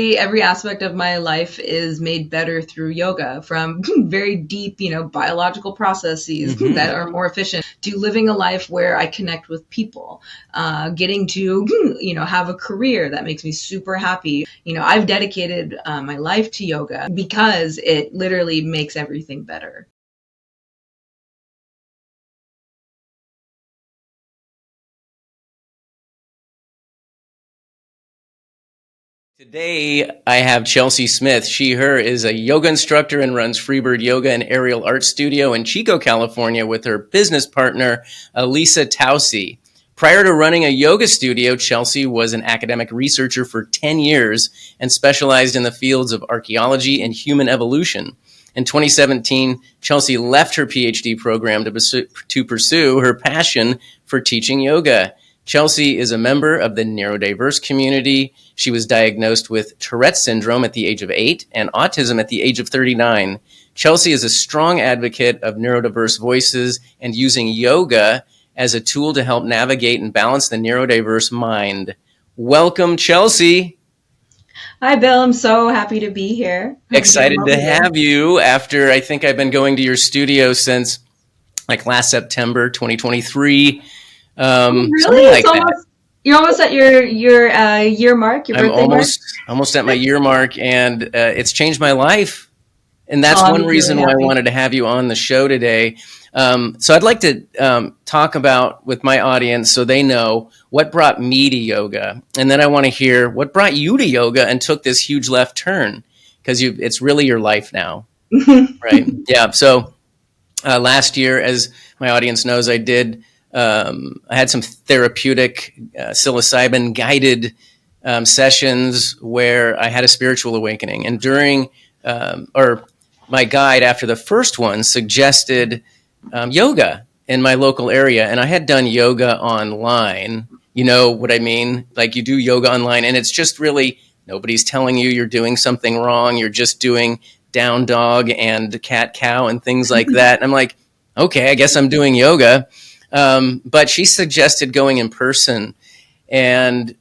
Every aspect of my life is made better through yoga, from very deep, biological processes that are more efficient, to living a life where I connect with people, getting to, have a career that makes me super happy. I've dedicated my life to yoga because it literally makes everything better. Today, I have Chelsea Smith. Her is a yoga instructor and runs Freebird Yoga and Aerial Art Studio in Chico, California, with her business partner, Lisa Tausey. Prior to running a yoga studio, Chelsea was an academic researcher for 10 years and specialized in the fields of archaeology and human evolution. In 2017, Chelsea left her PhD program to pursue her passion for teaching yoga. Chelsea is a member of the Neurodiverse community. She was diagnosed with Tourette Syndrome at the age of 8 and autism at the age of 39. Chelsea is a strong advocate of neurodiverse voices and using yoga as a tool to help navigate and balance the neurodiverse mind. Welcome, Chelsea. Hi, Bill. I'm so happy to be here. Excited to have you after I think I've been going to your studio since like last September 2023. Really? Like you're almost at your year mark, your birthday mark? I'm almost at my year mark, and it's changed my life. And that's one reason why I wanted to have you on the show today. So I'd like to talk about with my audience so they know what brought me to yoga. And then I want to hear what brought you to yoga and took this huge left turn, because it's really your life now. Right? Yeah. So last year, as my audience knows, I had some therapeutic psilocybin guided sessions where I had a spiritual awakening. And during, my guide after the first one suggested yoga in my local area. And I had done yoga online. You know what I mean? Like you do yoga online and it's just really, nobody's telling you you're doing something wrong. You're just doing down dog and cat cow and things like that. And I'm like, okay, I guess I'm doing yoga. But she suggested going in person. And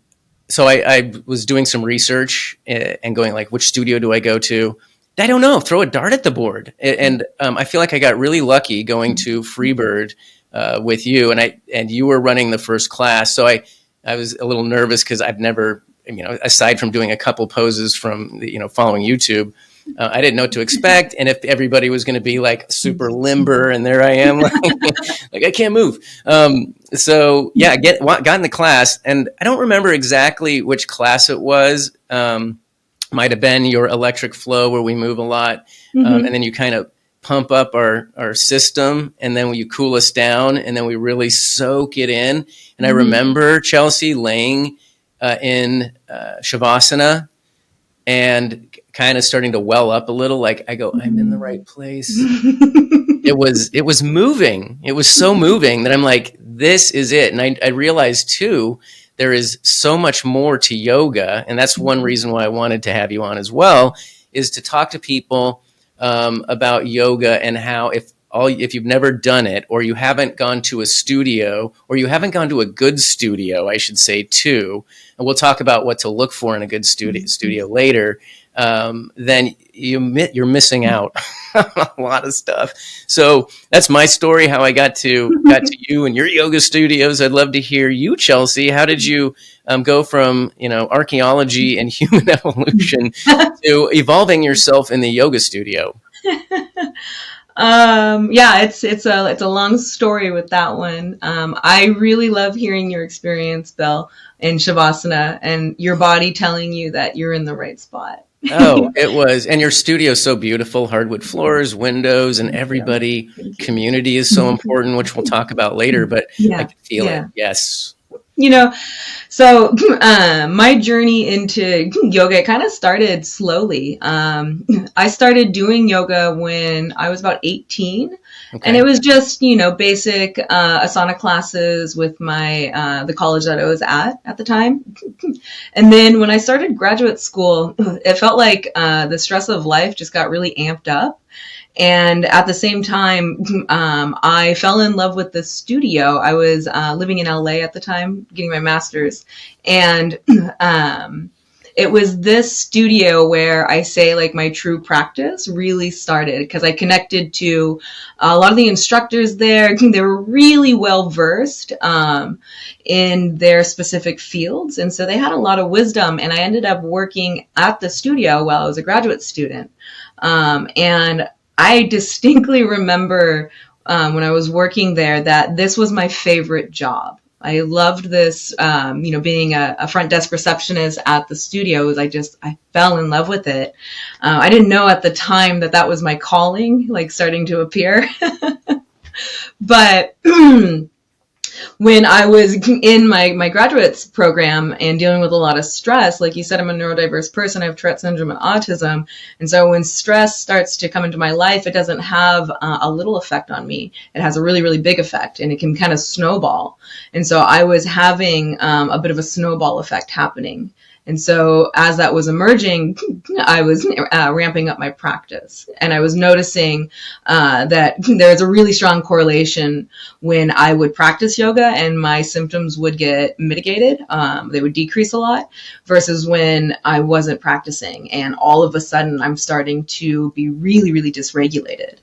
so I was doing some research and going like, which studio do I go to? I don't know, throw a dart at the board. And I feel like I got really lucky going to Freebird with you, and you were running the first class. So I was a little nervous because I've never, aside from doing a couple poses from, following YouTube, I didn't know what to expect, and if everybody was going to be like super limber, and there I am, like I can't move. So yeah, got in the class, and I don't remember exactly which class it was. Might have been your electric flow where we move a lot, and then you kind of pump up our system, and then you cool us down, and then we really soak it in. And I remember Chelsea laying in Shavasana and kind of starting to well up a little. Like I go, I'm in the right place. It was moving. It was so moving that I'm like, this is it. And I realized too, there is so much more to yoga. And that's one reason why I wanted to have you on as well, is to talk to people about yoga and how if you've never done it, or you haven't gone to a studio, or you haven't gone to a good studio, I should say too, and we'll talk about what to look for in a good studio later, then you're missing out on a lot of stuff. So that's my story, how I got to you and your yoga studios. I'd love to hear you, Chelsea. How did you go from archaeology and human evolution to evolving yourself in the yoga studio? Yeah, it's a long story with that one. I really love hearing your experience, Bill, in Shavasana and your body telling you that you're in the right spot. Oh, it was. And your studio is so beautiful, hardwood floors, windows, and everybody, community is so important, which we'll talk about later, but I can feel it. Yes. So my journey into yoga kind of started slowly. I started doing yoga when I was about 18. Okay. And it was just, basic asana classes with the college that I was at the time. And then when I started graduate school, it felt like the stress of life just got really amped up. And at the same time, I fell in love with the studio. I was living in LA at the time, getting my master's. And it was this studio where I say like my true practice really started, because I connected to a lot of the instructors there. They were really well versed in their specific fields. And so they had a lot of wisdom. And I ended up working at the studio while I was a graduate student. And I distinctly remember when I was working there that this was my favorite job. I loved this, being a front desk receptionist at the studios. I fell in love with it. I didn't know at the time that was my calling, like starting to appear. But when I was in my graduate program and dealing with a lot of stress, like you said, I'm a neurodiverse person. I have Tourette Syndrome and autism. And so when stress starts to come into my life, it doesn't have a little effect on me. It has a really, really big effect, and it can kind of snowball. And so I was having a bit of a snowball effect happening. And so as that was emerging, I was ramping up my practice. And I was noticing that there's a really strong correlation when I would practice yoga and my symptoms would get mitigated. They would decrease a lot versus when I wasn't practicing. And all of a sudden, I'm starting to be really, really dysregulated.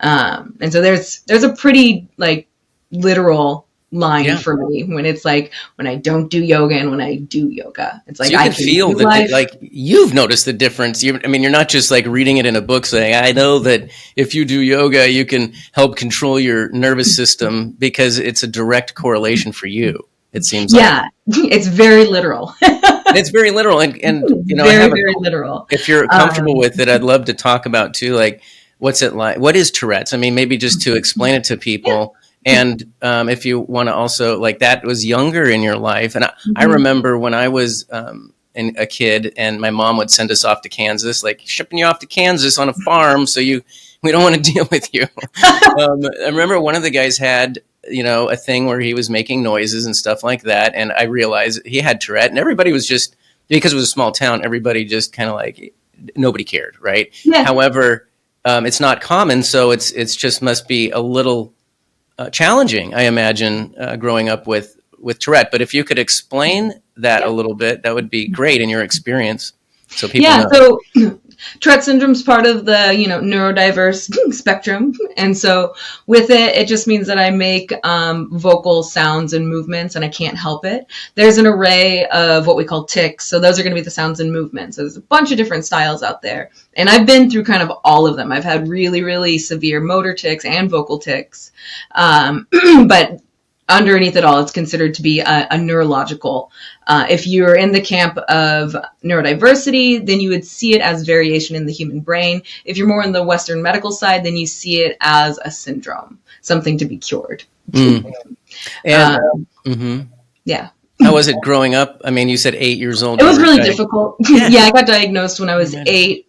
And so there's a pretty like literal line for me when it's like when I don't do yoga and when I do yoga. It's like so you can feel that, like you've noticed the difference. You're not just like reading it in a book saying, I know that if you do yoga, you can help control your nervous system, because it's a direct correlation for you. It seems like. It's very literal. It's very literal. And very literal. If you're comfortable with it, I'd love to talk about too, like, what's it like? What is Tourette's? I mean, maybe just to explain it to people. And if you want to also, like, that was younger in your life. And I remember when I was a kid and my mom would send us off to Kansas, like shipping you off to Kansas on a farm. So we don't want to deal with you. I remember one of the guys had, a thing where he was making noises and stuff like that. And I realized he had Tourette, and everybody was just, because it was a small town, everybody just kind of like, nobody cared. Right. Yeah. However, it's not common. So it's just must be a little challenging, I imagine, growing up with Tourette. But if you could explain that a little bit, that would be great in your experience, so people know. So Tourette syndrome is part of the neurodiverse spectrum, and so with it just means that I make vocal sounds and movements, and I can't help it. There's an array of what we call tics, so those are going to be the sounds and movements. So there's a bunch of different styles out there, and I've been through kind of all of them. I've had really, really severe motor tics and vocal tics, but underneath it all, it's considered to be a neurological. If you're in the camp of neurodiversity, then you would see it as variation in the human brain. If you're more on the Western medical side, then you see it as a syndrome, something to be cured. Mm. And, yeah. How was it growing up? I mean, you said 8 years old. It was really difficult. Yeah, I got diagnosed when I was 8.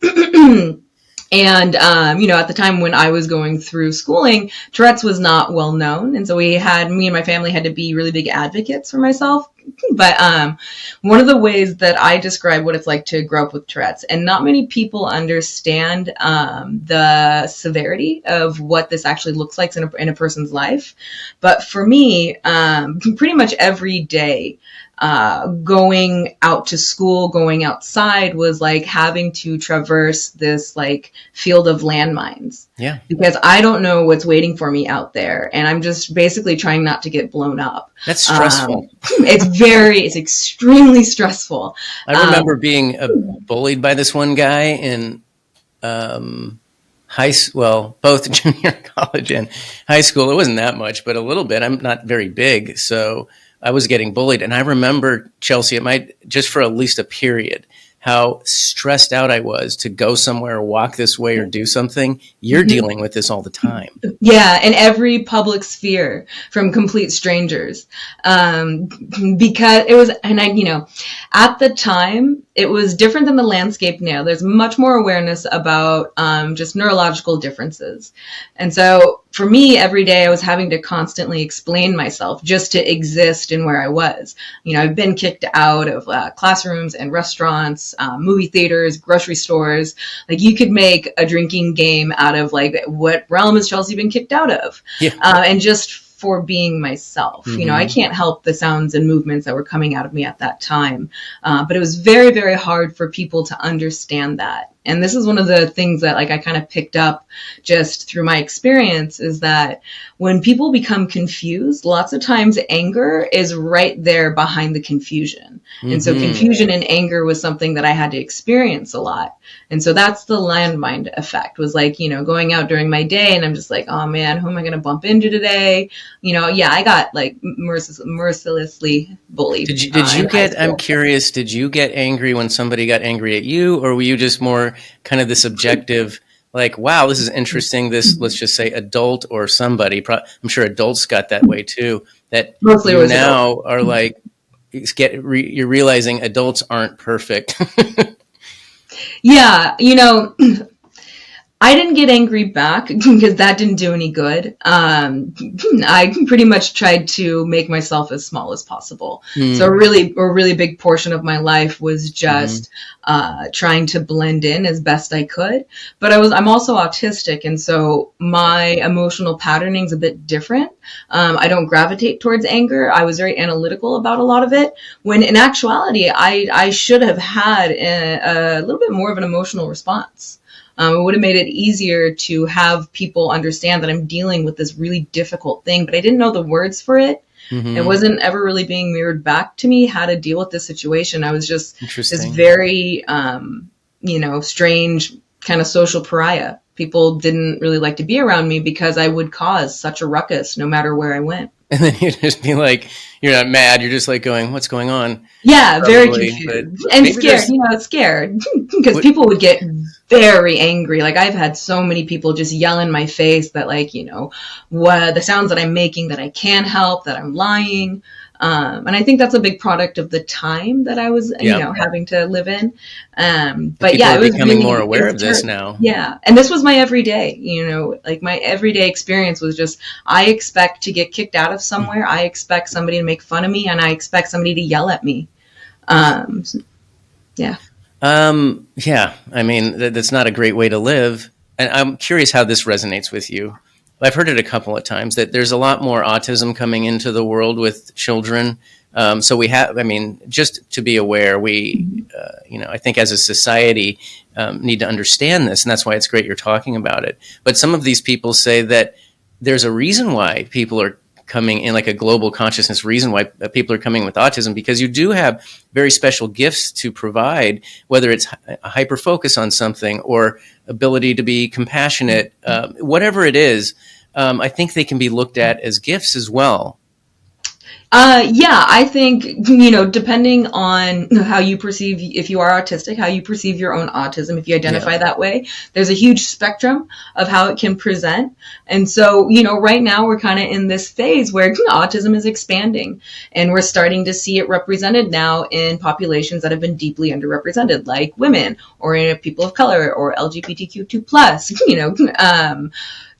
And, at the time when I was going through schooling, Tourette's was not well known. And so me and my family had to be really big advocates for myself. But one of the ways that I describe what it's like to grow up with Tourette's, and not many people understand the severity of what this actually looks like in a person's life. But for me, pretty much every day, going out to school, going outside was like having to traverse this like field of landmines. Yeah. Because I don't know what's waiting for me out there. And I'm just basically trying not to get blown up. That's stressful. It's extremely stressful. I remember being bullied by this one guy in both junior college and high school. It wasn't that much, but a little bit. I'm not very big, so I was getting bullied. And I remember, Chelsea, just for at least a period, how stressed out I was to go somewhere or walk this way or do something. You're dealing with this all the time. Yeah, in every public sphere from complete strangers. Because it was, at the time, it was different than the landscape now. There's much more awareness about just neurological differences. And so for me, every day I was having to constantly explain myself just to exist in where I was. I've been kicked out of classrooms and restaurants, movie theaters, grocery stores. Like, you could make a drinking game out of like, what realm has Chelsea been kicked out of? Yeah. And just for being myself. I can't help the sounds and movements that were coming out of me at that time. But it was very, very hard for people to understand that. And this is one of the things that I kind of picked up just through my experience, is that when people become confused, lots of times anger is right there behind the confusion. And so confusion and anger was something that I had to experience a lot. And so that's the landmine effect, was going out during my day and I'm just like, oh man, who am I going to bump into today? I got mercilessly bullied. Did you get, I'm curious, did you get angry when somebody got angry at you, or were you just more kind of this objective, like, wow, this is interesting, this, let's just say adult or somebody, I'm sure adults got that way too, that mostly you now are like, you're realizing adults aren't perfect. Yeah, I didn't get angry back because that didn't do any good. I pretty much tried to make myself as small as possible. So a really big portion of my life was just trying to blend in as best I could. But I'm also autistic, and so my emotional patterning is a bit different. I don't gravitate towards anger. I was very analytical about a lot of it, when in actuality, I should have had a little bit more of an emotional response. It would have made it easier to have people understand that I'm dealing with this really difficult thing, but I didn't know the words for it. It wasn't ever really being mirrored back to me how to deal with this situation. I was just this very, strange kind of social pariah. People didn't really like to be around me because I would cause such a ruckus no matter where I went. And then you'd just be like, you're not mad, you're just like going, what's going on? Yeah, very confused and scared, scared because people would get very angry. I've had so many people just yell in my face that what the sounds that I'm making, that I can't help, that I'm lying. And I think that's a big product of the time that I was, having to live in. But people it was becoming really, more aware of this now. Yeah. And this was my everyday, my everyday experience was just, I expect to get kicked out of somewhere. I expect somebody to make fun of me, and I expect somebody to yell at me. Yeah. I mean, that's not a great way to live. And I'm curious how this resonates with you. I've heard it a couple of times that there's a lot more autism coming into the world with children. So we have, just to be aware, we, I think as a society need to understand this, and that's why it's great you're talking about it. But some of these people say that there's a reason why people are coming in, like a global consciousness reason why people are coming with autism, because you do have very special gifts to provide, whether it's a hyper focus on something or ability to be compassionate, whatever it is. I think they can be looked at as gifts as well. I think, depending on how you perceive, if you are autistic, how you perceive your own autism, if you identify that way, there's a huge spectrum of how it can present. And so, right now we're kind of in this phase where autism is expanding, and we're starting to see it represented now in populations that have been deeply underrepresented, like women or in people of color or LGBTQ2+.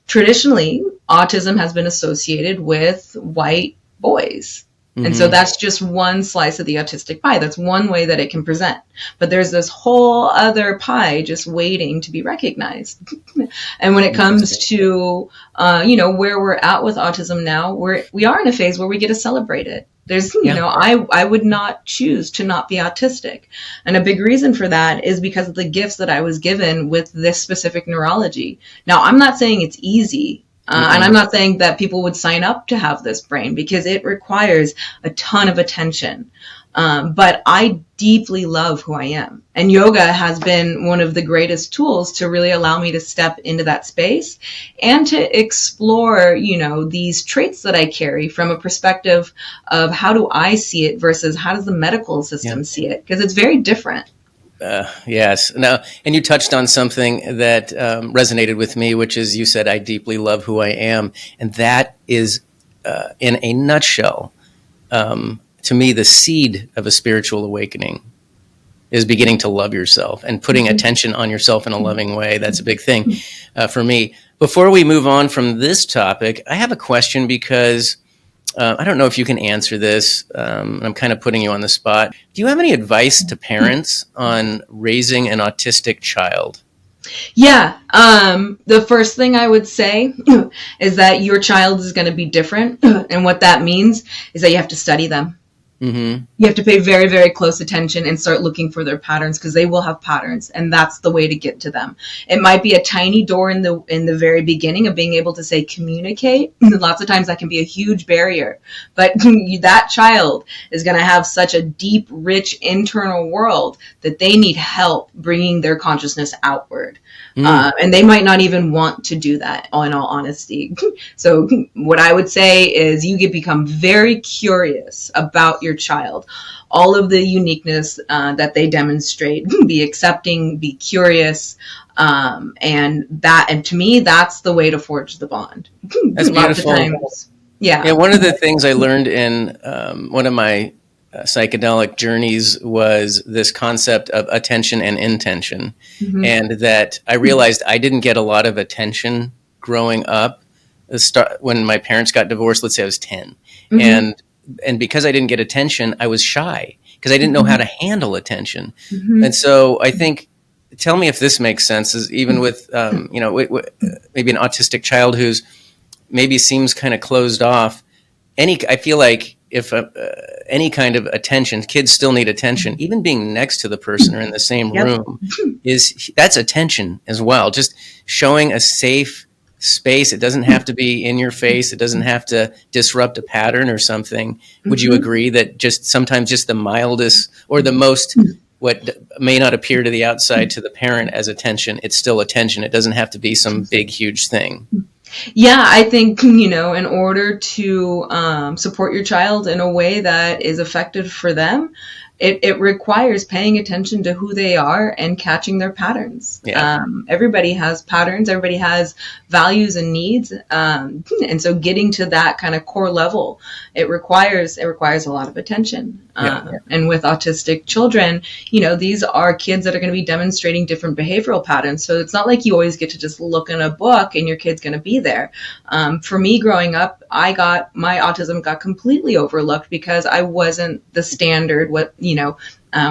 Traditionally, autism has been associated with white boys. And so that's just one slice of the autistic pie. That's one way that it can present. But there's this whole other pie just waiting to be recognized. And when it comes to, where we're at with autism now, we are in a phase where we get to celebrate it. There's, I would not choose to not be autistic. And a big reason for that is because of the gifts that I was given with this specific neurology. Now, I'm not saying it's easy. And I'm not saying that people would sign up to have this brain, because it requires a ton of attention. But I deeply love who I am. And yoga has been one of the greatest tools to really allow me to step into that space and to explore, these traits that I carry from a perspective of how do I see it versus how does the medical system see it? Because it's very different. Yes. Now, and you touched on something that resonated with me, which is you said, I deeply love who I am. And that is, in a nutshell, to me, the seed of a spiritual awakening is beginning to love yourself and putting attention on yourself in a loving way. That's a big thing for me. Before we move on from this topic, I have a question, because I don't know if you can answer this. I'm kind of putting you on the spot. Do you have any advice to parents on raising an autistic child? Yeah. The first thing I would say is that your child is going to be different. And what that means is that you have to study them. Mm-hmm. You have to pay very, very close attention and start looking for their patterns, because they will have patterns, and that's the way to get to them. It might be a tiny door in the very beginning of being able to say communicate. Lots of times that can be a huge barrier, but that child is going to have such a deep, rich internal world that they need help bringing their consciousness outward. And they might not even want to do that, in all honesty. So what I would say is you get become very curious about your child, all of the uniqueness that they demonstrate. Be accepting, be curious, and to me, that's the way to forge the bond. That's Lots of beautiful. times, yeah. Yeah, one of the things I learned in one of my psychedelic journeys was this concept of attention and intention, Mm-hmm. and that I realized I didn't get a lot of attention growing up. When my parents got divorced, let's say I was 10, Mm-hmm. and because I didn't get attention, I was shy because I didn't know how to handle attention. Mm-hmm. And so I think, tell me if this makes sense, is even with maybe an autistic child who's maybe seems kind of closed off. I feel like if any kind of attention, kids still need attention. Even being next to the person or in the same Yep. room that's attention as well. Just showing a safe space. It doesn't have to be in your face. It doesn't have to disrupt a pattern or something. Would you Mm-hmm. agree that just sometimes just the mildest or the most what may not appear to the outside to the parent as attention, it's still attention. It doesn't have to be some big, huge thing. Yeah, I think, in order to support your child in a way that is effective for them, it requires paying attention to who they are and catching their patterns. Yeah. Everybody has patterns, everybody has values and needs. And so getting to that kind of core level, it requires a lot of attention. Yeah. And with autistic children, these are kids that are going to be demonstrating different behavioral patterns. So it's not like you always get to just look in a book and your kid's going to be there. For me growing up, my autism got completely overlooked because I wasn't the standard,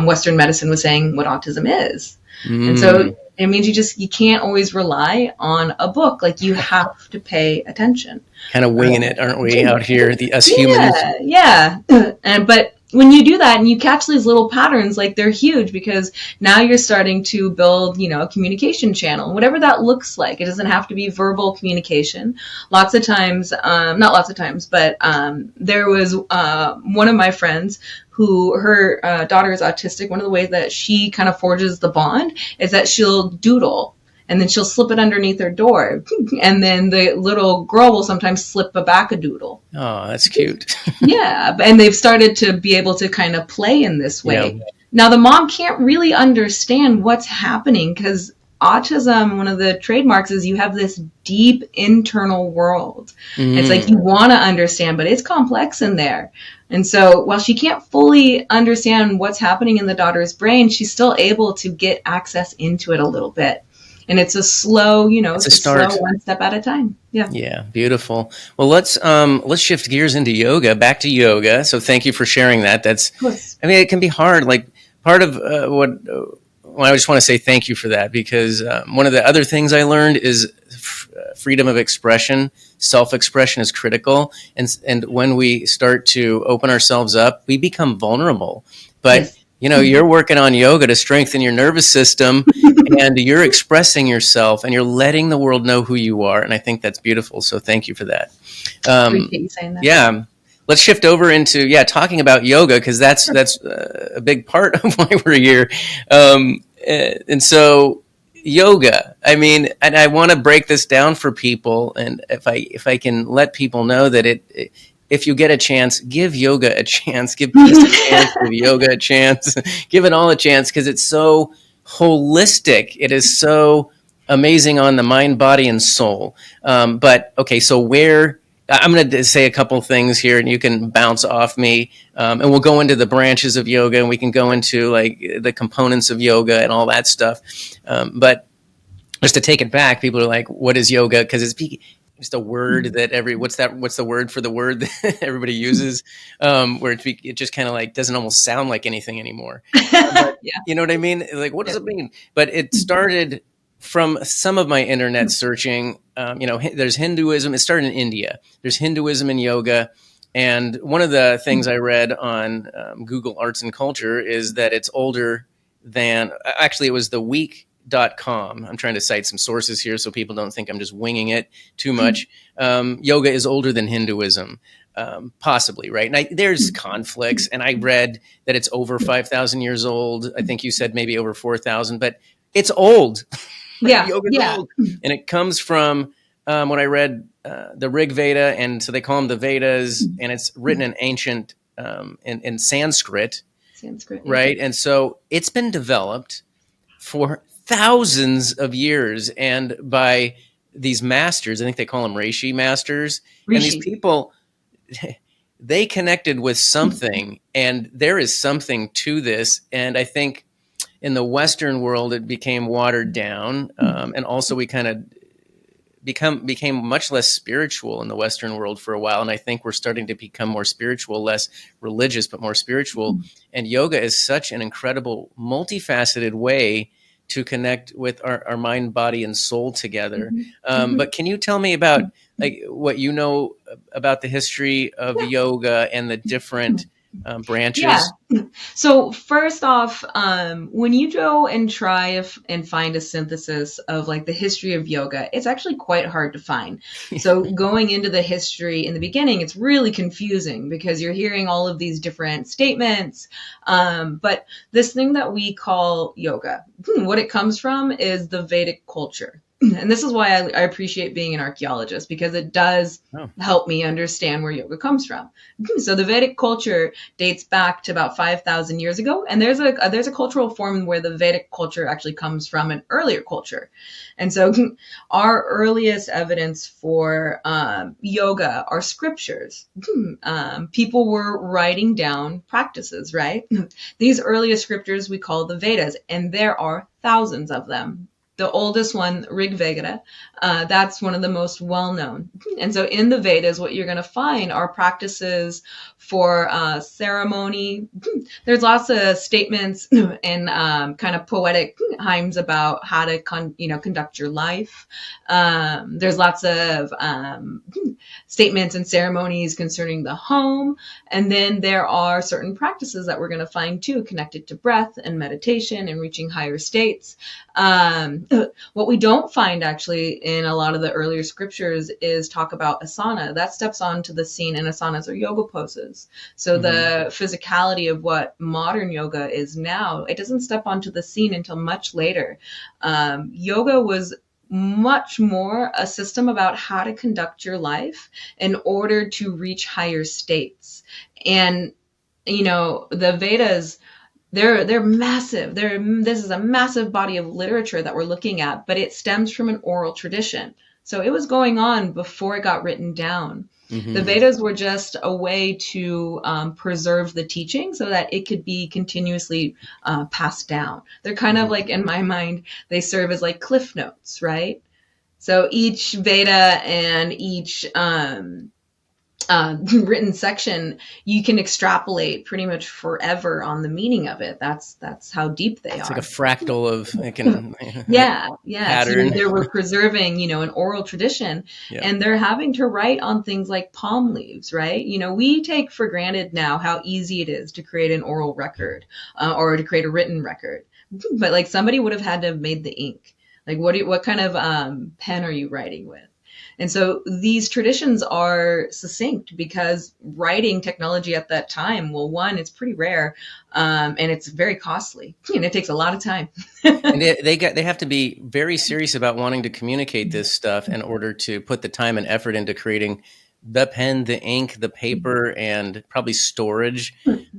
Western medicine was saying what autism is. And so it means you can't always rely on a book. Like, you have to pay attention. Kind of winging it, aren't we, out here, us humans? Yeah. But when you do that and you catch these little patterns, like, they're huge, because now you're starting to build, a communication channel, whatever that looks like. It doesn't have to be verbal communication. Lots of times, not lots of times, but there was one of my friends who her daughter is autistic. One of the ways that she kind of forges the bond is that she'll doodle, and then she'll slip it underneath her door. And then the little girl will sometimes slip back a doodle. Oh, that's cute. Yeah. And they've started to be able to kind of play in this way. Yeah. Now, the mom can't really understand what's happening, because autism, one of the trademarks is you have this deep internal world. It's like you want to understand, but it's complex in there. And so while she can't fully understand what's happening in the daughter's brain, she's still able to get access into it a little bit. And it's a slow, it's a slow one step at a time. Yeah. Yeah. Beautiful. Well, let's shift gears into yoga, back to yoga. So thank you for sharing that. It can be hard. Like, part of I just want to say thank you for that, because one of the other things I learned is freedom of expression. Self-expression is critical. And when we start to open ourselves up, we become vulnerable. But yes. You're working on yoga to strengthen your nervous system, and you're expressing yourself, and you're letting the world know who you are. And I think that's beautiful. So thank you for that. Appreciate you saying that. Yeah. Let's shift over into talking about yoga, because that's a big part of why we're here. And so yoga, and I want to break this down for people. And if I can let people know that if you get a chance, give yoga a chance, give peace a chance, give yoga a chance, give it all a chance, because it's so holistic. It is so amazing on the mind, body, and soul. But okay, so I'm going to say a couple things here, and you can bounce off me, and we'll go into the branches of yoga, and we can go into like the components of yoga and all that stuff. But just to take it back, people are like, "What is yoga?" Because it's just a word that what's the word for the word that everybody uses, where it just kind of like doesn't almost sound like anything anymore. But, yeah. You know what I mean? Like, what does it mean? But it started from some of my internet searching, there's Hinduism. It started in India. There's Hinduism and yoga. And one of the things I read on Google Arts and Culture is that it's older than, actually, it was theweek.com. I'm trying to cite some sources here so people don't think I'm just winging it too much. Yoga is older than Hinduism. Possibly, right? And there's conflicts, and I read that it's over 5,000 years old. I think you said maybe over 4,000, but it's old. Yeah, Yoga's old, and it comes from when I read the Rig Veda, and so they call them the Vedas, and it's written in ancient in Sanskrit, right? And so it's been developed for thousands of years, and by these masters. I think they call them Reishi masters, and these people, they connected with something, and there is something to this. And I think in the Western world, it became watered down, and also we kind of became much less spiritual in the Western world for a while. And I think we're starting to become more spiritual, less religious, but more spiritual. And yoga is such an incredible, multifaceted way to connect with our mind, body, and soul together. But can you tell me about what you know about the history of yoga and the different branches? Yeah. So first off, when you go and try and find a synthesis of like the history of yoga, it's actually quite hard to find. So going into the history in the beginning, it's really confusing because you're hearing all of these different statements. But this thing that we call yoga, what it comes from is the Vedic culture. And this is why I appreciate being an archaeologist, because it does help me understand where yoga comes from. So the Vedic culture dates back to about 5,000 years ago. And there's a cultural form where the Vedic culture actually comes from an earlier culture. And so our earliest evidence for yoga are scriptures. People were writing down practices, right? These earliest scriptures we call the Vedas, and there are thousands of them. The oldest one, Rig Veda, that's one of the most well-known. And so in the Vedas, what you're going to find are practices for ceremony. There's lots of statements and kind of poetic hymns about how to conduct your life. There's lots of statements and ceremonies concerning the home. And then there are certain practices that we're going to find too, connected to breath and meditation and reaching higher states. What we don't find actually in a lot of the earlier scriptures is talk about asana. That steps onto the scene, and asanas are yoga poses. So the physicality of what modern yoga is now, it doesn't step onto the scene until much later. Yoga was much more a system about how to conduct your life in order to reach higher states. And, the Vedas, they're massive. This is a massive body of literature that we're looking at, but it stems from an oral tradition. So it was going on before it got written down. The Vedas were just a way to preserve the teaching so that it could be continuously passed down. They're kind of like, in my mind, they serve as like cliff notes, right? So each Veda and each written section, you can extrapolate pretty much forever on the meaning of it. That's how deep they are. It's like a fractal of pattern. So they were preserving, an oral tradition, and they're having to write on things like palm leaves, right? We take for granted now how easy it is to create an oral record or to create a written record, but like somebody would have had to have made the ink. Like what kind of pen are you writing with? And so these traditions are succinct because writing technology at that time, well, one, it's pretty rare, and it's very costly, and it takes a lot of time. And they have to be very serious about wanting to communicate this stuff in order to put the time and effort into creating the pen, the ink, the paper, and probably storage,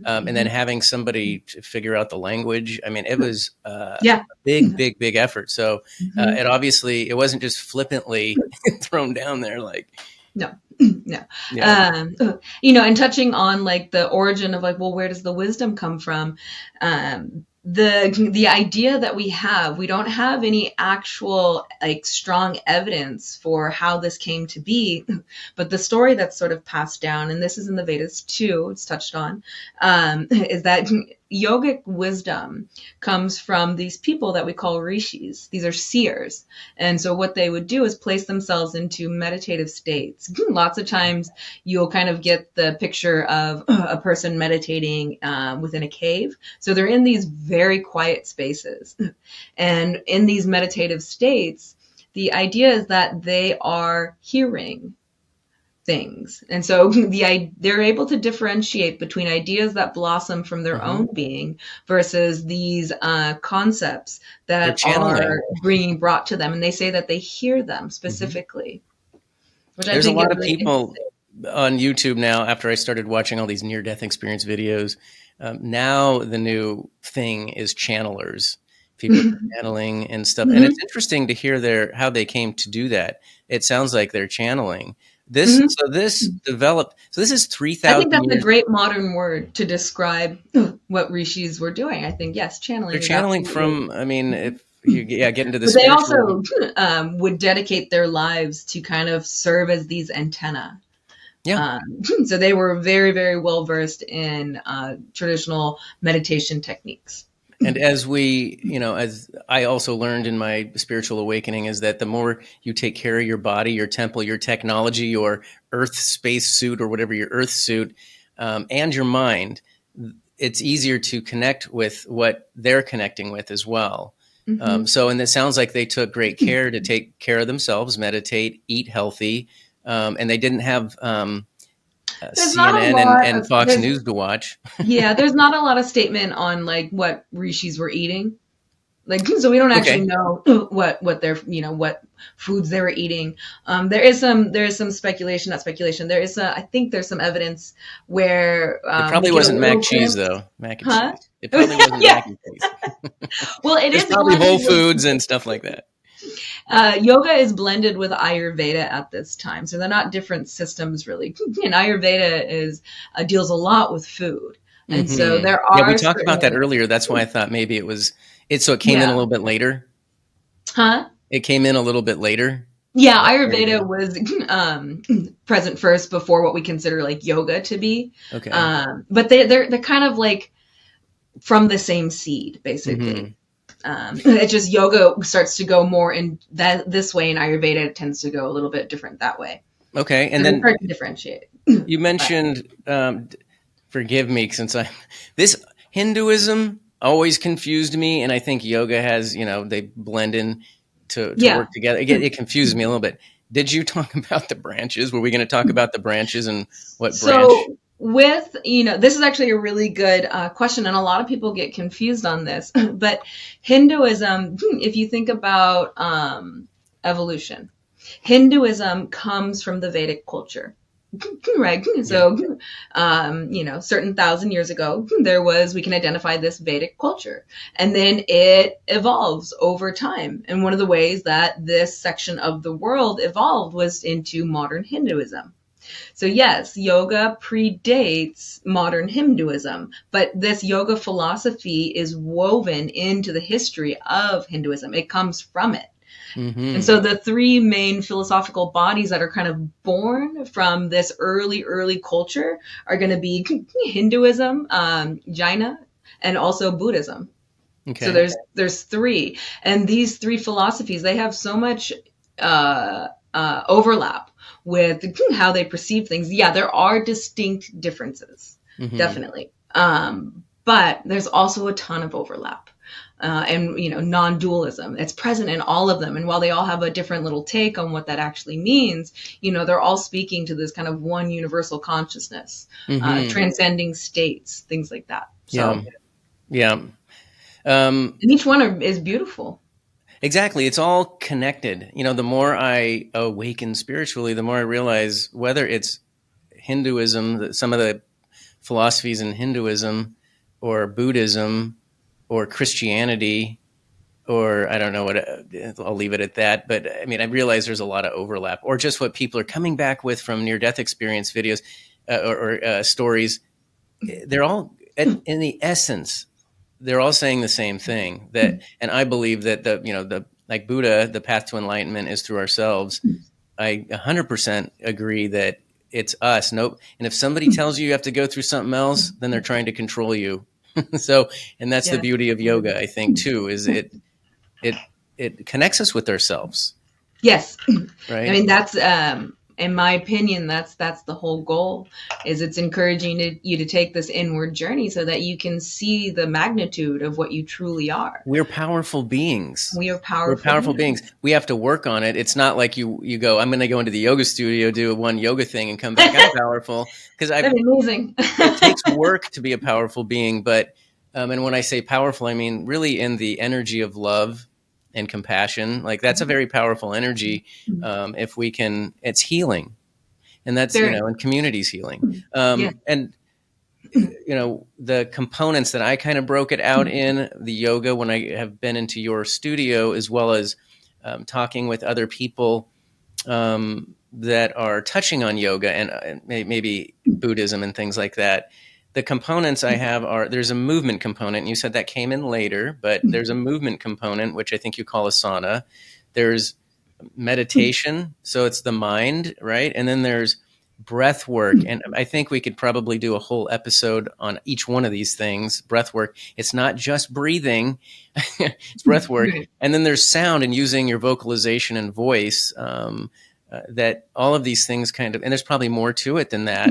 and then having somebody figure out the language. I mean, it was a big effort. So it wasn't just flippantly thrown down there like. No. Yeah. And touching on like the origin of like, well, where does the wisdom come from? The idea that we don't have any actual like strong evidence for how this came to be, but the story that's sort of passed down, and this is in the Vedas too, it's touched on, is that yogic wisdom comes from these people that we call rishis. These are seers. And so what they would do is place themselves into meditative states. Lots of times you'll kind of get the picture of a person meditating within a cave. So they're in these very quiet spaces. And in these meditative states, the idea is that they are hearing things. And so they're able to differentiate between ideas that blossom from their own being versus these concepts that are being brought to them. And they say that they hear them specifically, which There's I think a lot is of really people on YouTube now, after I started watching all these near-death experience videos. Now the new thing is channelers. People channeling and stuff. And it's interesting to hear how they came to do that. It sounds like they're channeling. This developed. So this is 3,000 I think that's years. a great modern word to describe what rishis were doing. I think, yes, channeling. They're channeling from, I mean, if you get into the but they spiritual. also would dedicate their lives to kind of serve as these antenna. Yeah. So they were very, very well versed in traditional meditation techniques. And as as I also learned in my spiritual awakening, is that the more you take care of your body, your temple, your technology, your earth space suit or whatever your earth suit, and your mind, it's easier to connect with what they're connecting with as well. And it sounds like they took great care to take care of themselves, meditate, eat healthy, and they didn't have CNN and Fox News to watch. Yeah, there's not a lot of statement on like what rishis were eating. Like, so we don't actually know what their, what foods they were eating. There is some speculation, not speculation. I think there's some evidence where it probably wasn't mac and cheese though. Mac and cheese. It probably wasn't mac and cheese. Well, it's probably Whole Foods and stuff like that. Yoga is blended with Ayurveda at this time, so they're not different systems really. And Ayurveda deals a lot with food, and so there are. Yeah, we talked about that earlier. That's why I thought maybe it was. So it came in a little bit later. Huh? It came in a little bit later. Yeah, Ayurveda was present first before what we consider like yoga to be. Okay. But they're kind of like from the same seed, basically. It's just yoga starts to go more in this way, and Ayurveda tends to go a little bit different that way. Okay, and then hard to differentiate. You mentioned, forgive me, since this Hinduism always confused me, and I think yoga has, they blend in to work together. It confuses me a little bit. Did you talk about the branches? Were we going to talk about the branches and what branch? With, this is actually a really good question, and a lot of people get confused on this, but Hinduism, if you think about evolution, Hinduism comes from the Vedic culture, right? So, certain 1,000 years ago, we can identify this Vedic culture, and then it evolves over time. And one of the ways that this section of the world evolved was into modern Hinduism. So yes, yoga predates modern Hinduism, but this yoga philosophy is woven into the history of Hinduism. It comes from it. And so the three main philosophical bodies that are kind of born from this early culture are going to be Hinduism, Jaina, and also Buddhism. Okay. So there's three. And these three philosophies, they have so much overlap with how they perceive things. Yeah, there are distinct differences, definitely. But there's also a ton of overlap. And, non-dualism. It's present in all of them. And while they all have a different little take on what that actually means, they're all speaking to this kind of one universal consciousness, transcending states, things like that. So, yeah. And each one is beautiful. Exactly. It's all connected. The more I awaken spiritually, the more I realize whether it's Hinduism, some of the philosophies in Hinduism or Buddhism or Christianity, or I don't know what, I'll leave it at that. But I mean, I realize there's a lot of overlap, or just what people are coming back with from near-death experience videos or stories. They're all, in the essence, they're all saying the same thing, and I believe that like Buddha, the path to enlightenment is through ourselves. I 100% agree that it's us. Nope. And if somebody tells you have to go through something else, then they're trying to control you. So, and that's the Yeah. beauty of yoga, I think, too, is it connects us with ourselves, Yes. I right? mean, that's in my opinion, that's the whole goal, is it's encouraging you to take this inward journey so that you can see the magnitude of what you truly are. We're powerful beings. We are We're powerful powerful beings. beings. We have to work on it. It's not like you go, I'm going to go into the yoga studio, do one yoga thing and come back, I'm powerful. Because That'd be amazing. it takes work to be a powerful being. But, and when I say powerful, I mean really in the energy of love and compassion. Like that's a very powerful energy. If we can, it's healing. And that's, Very. and community's healing. Yeah. And the components that I kind of broke it out in the yoga when I have been into your studio, as well as talking with other people that are touching on yoga and maybe Buddhism and things like that. The components I have are, there's a movement component, and you said that came in later, but there's a movement component, which I think you call asana. There's meditation, so it's the mind, right? And then there's breath work, and I think we could probably do a whole episode on each one of these things. Breath work, it's not just breathing, it's breath work. And then there's sound and using your vocalization and voice, that all of these things kind of, and there's probably more to it than that.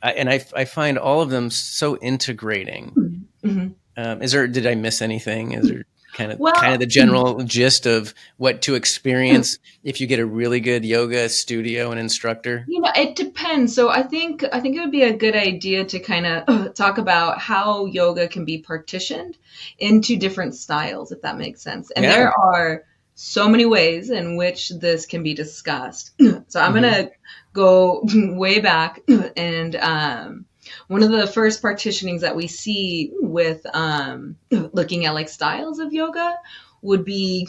I find all of them so integrating. Did I miss anything? Is there kind of the general gist of what to experience if you get a really good yoga studio and instructor? It depends. So I think it would be a good idea to kind of talk about how yoga can be partitioned into different styles, if that makes sense. And there are so many ways in which this can be discussed. So I'm going to go way back, and one of the first partitionings that we see with looking at like styles of yoga would be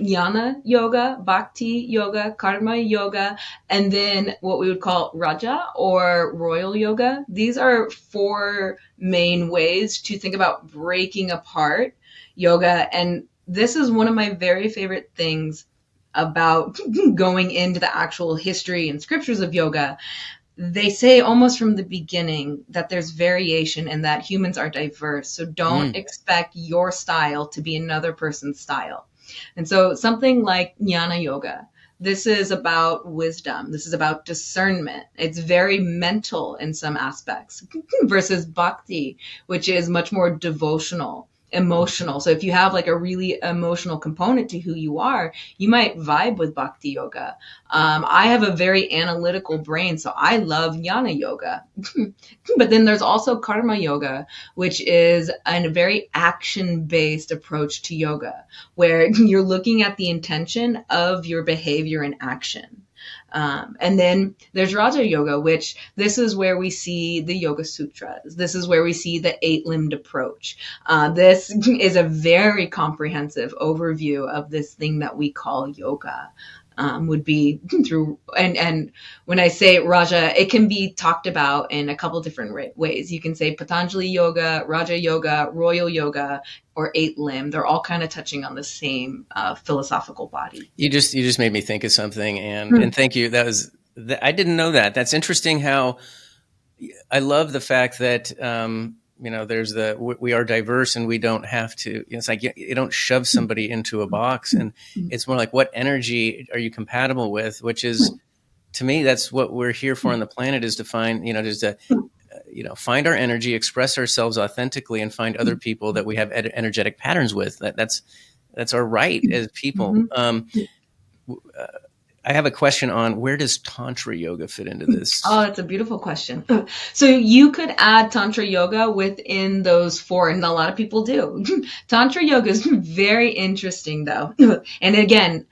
jnana yoga, bhakti yoga, karma yoga, and then what we would call raja or royal yoga. These are four main ways to think about breaking apart yoga. And this is one of my very favorite things about going into the actual history and scriptures of yoga. They say almost from the beginning that there's variation and that humans are diverse. So don't expect your style to be another person's style. And so something like jnana yoga, this is about wisdom. This is about discernment. It's very mental in some aspects versus bhakti, which is much more devotional, emotional. So if you have like a really emotional component to who you are, you might vibe with bhakti yoga. I have a very analytical brain, so I love jnana yoga. But then there's also karma yoga, which is a very action-based approach to yoga, where you're looking at the intention of your behavior and action. And then there's Raja Yoga, which this is where we see the Yoga Sutras. This is where we see the 8-limbed approach. This is a very comprehensive overview of this thing that we call yoga. Would be through, and when I say Raja, it can be talked about in a couple different ways. You can say Patanjali Yoga, Raja Yoga, Royal Yoga, or 8-limb. They're all kind of touching on the same philosophical body. You just made me think of something, and thank you. I didn't know that. That's interesting. How I love the fact that there's we are diverse, and we don't have to. It's like you don't shove somebody into a box, and it's more like what energy are you compatible with? Which is, to me, that's what we're here for on the planet, is to find find our energy, express ourselves authentically, and find other people that we have energetic patterns with. That's our right as people. I have a question on, where does Tantra yoga fit into this? Oh, that's a beautiful question. So you could add Tantra yoga within those four, and a lot of people do. Tantra yoga is very interesting, though. And again,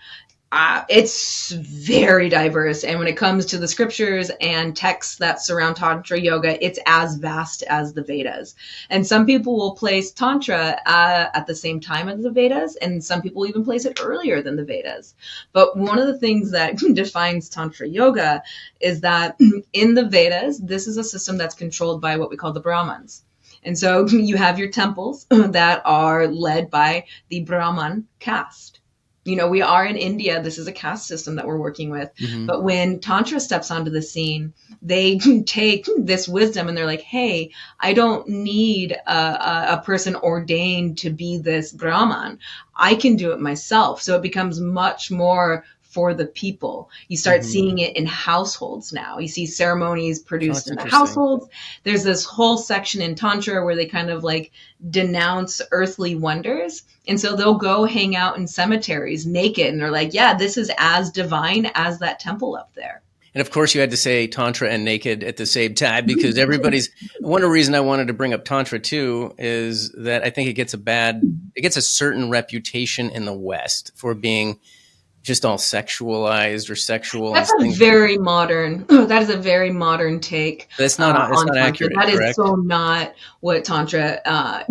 it's very diverse. And when it comes to the scriptures and texts that surround Tantra yoga, it's as vast as the Vedas. And some people will place Tantra at the same time as the Vedas, and some people even place it earlier than the Vedas. But one of the things that defines Tantra yoga is that in the Vedas, this is a system that's controlled by what we call the Brahmins. And so you have your temples that are led by the Brahman caste. We are in India. This is a caste system that we're working with. Mm-hmm. But when Tantra steps onto the scene, they take this wisdom and they're like, hey, I don't need a person ordained to be this Brahman. I can do it myself. So it becomes much more for the people. You start seeing it in households now. You see ceremonies Oh, produced that's in the interesting. households. There's this whole section in Tantra where they kind of like denounce earthly wonders. And so they'll go hang out in cemeteries naked and they're like, yeah, this is as divine as that temple up there. And of course, you had to say Tantra and naked at the same time because everybody's. One of the reasons I wanted to bring up Tantra too is that I think it gets a certain reputation in the West for being just all sexualized or sexual and That's a things. very modern. That is a very modern take That's it's on not tantra. accurate, That is correct? so not what tantra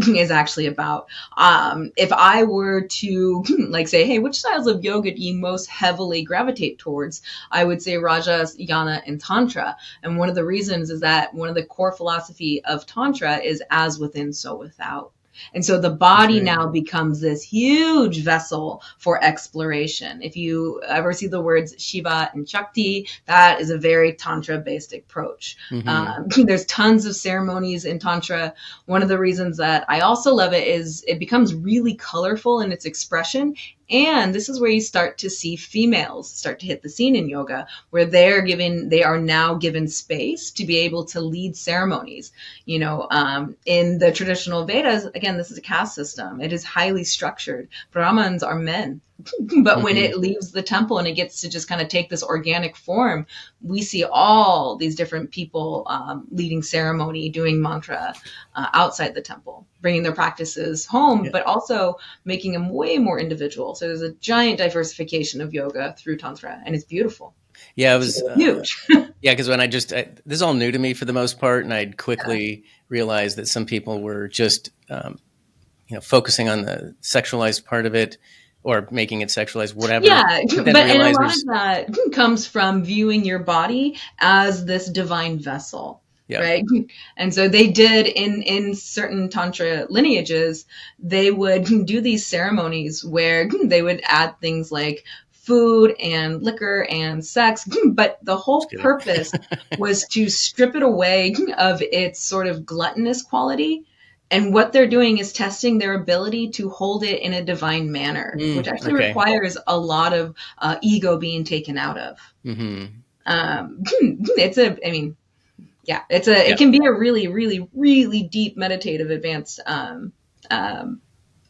is actually about. If I were to like say, hey, which styles of yoga do you most heavily gravitate towards? I would say Rajas, Yana, and Tantra. And one of the reasons is that one of the core philosophy of tantra is as within, so without. And so the That's body right. now becomes this huge vessel for exploration. If you ever see the words Shiva and Shakti, that is a very Tantra based approach. There's tons of ceremonies in Tantra. One of the reasons that I also love it is it becomes really colorful in its expression. And this is where you start to see females start to hit the scene in yoga, where they are now given space to be able to lead ceremonies. In the traditional Vedas, again, this is a caste system. It is highly structured. Brahmins are men. But when it leaves the temple and it gets to just kind of take this organic form, we see all these different people leading ceremony, doing mantra outside the temple, bringing their practices home, Yeah. but also making them way more individual. So there's a giant diversification of yoga through Tantra, and it's beautiful. Yeah, it It's was. huge. Yeah, because when this is all new to me for the most part, and I'd quickly realized that some people were just focusing on the sexualized part of it or making it sexualized, whatever. Yeah, But then and a realize lot there's of that comes from viewing your body as this divine vessel, yeah, right? And so they did in certain tantra lineages, they would do these ceremonies where they would add things like food and liquor and sex, but the just whole kidding. purpose was to strip it away of its sort of gluttonous quality. And what they're doing is testing their ability to hold it in a divine manner, which actually Okay. requires a lot of ego being taken out of. Hmm. I mean, yeah, it Yeah. can be a really, really, really deep meditative advanced, what do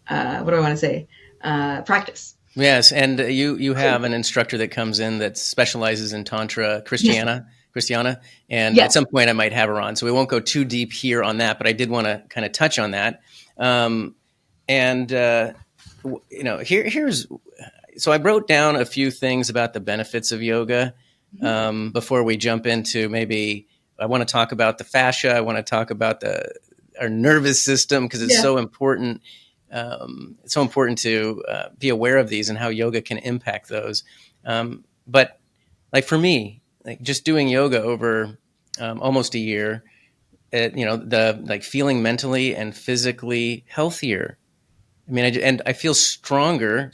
I want to say, practice. Yes, and you have an instructor that comes in that specializes in Tantra Yes. Christiana, and at Yes. some point I might have her on. So we won't go too deep here on that, but I did want to kind of touch on that. And here's so I wrote down a few things about the benefits of yoga before we jump into maybe I want to talk about the fascia. I want to talk about our nervous system because it's Yeah. so important. It's so important to be aware of these and how yoga can impact those. But like for me, like just doing yoga over almost a year, the like feeling mentally and physically healthier. I mean, I feel stronger.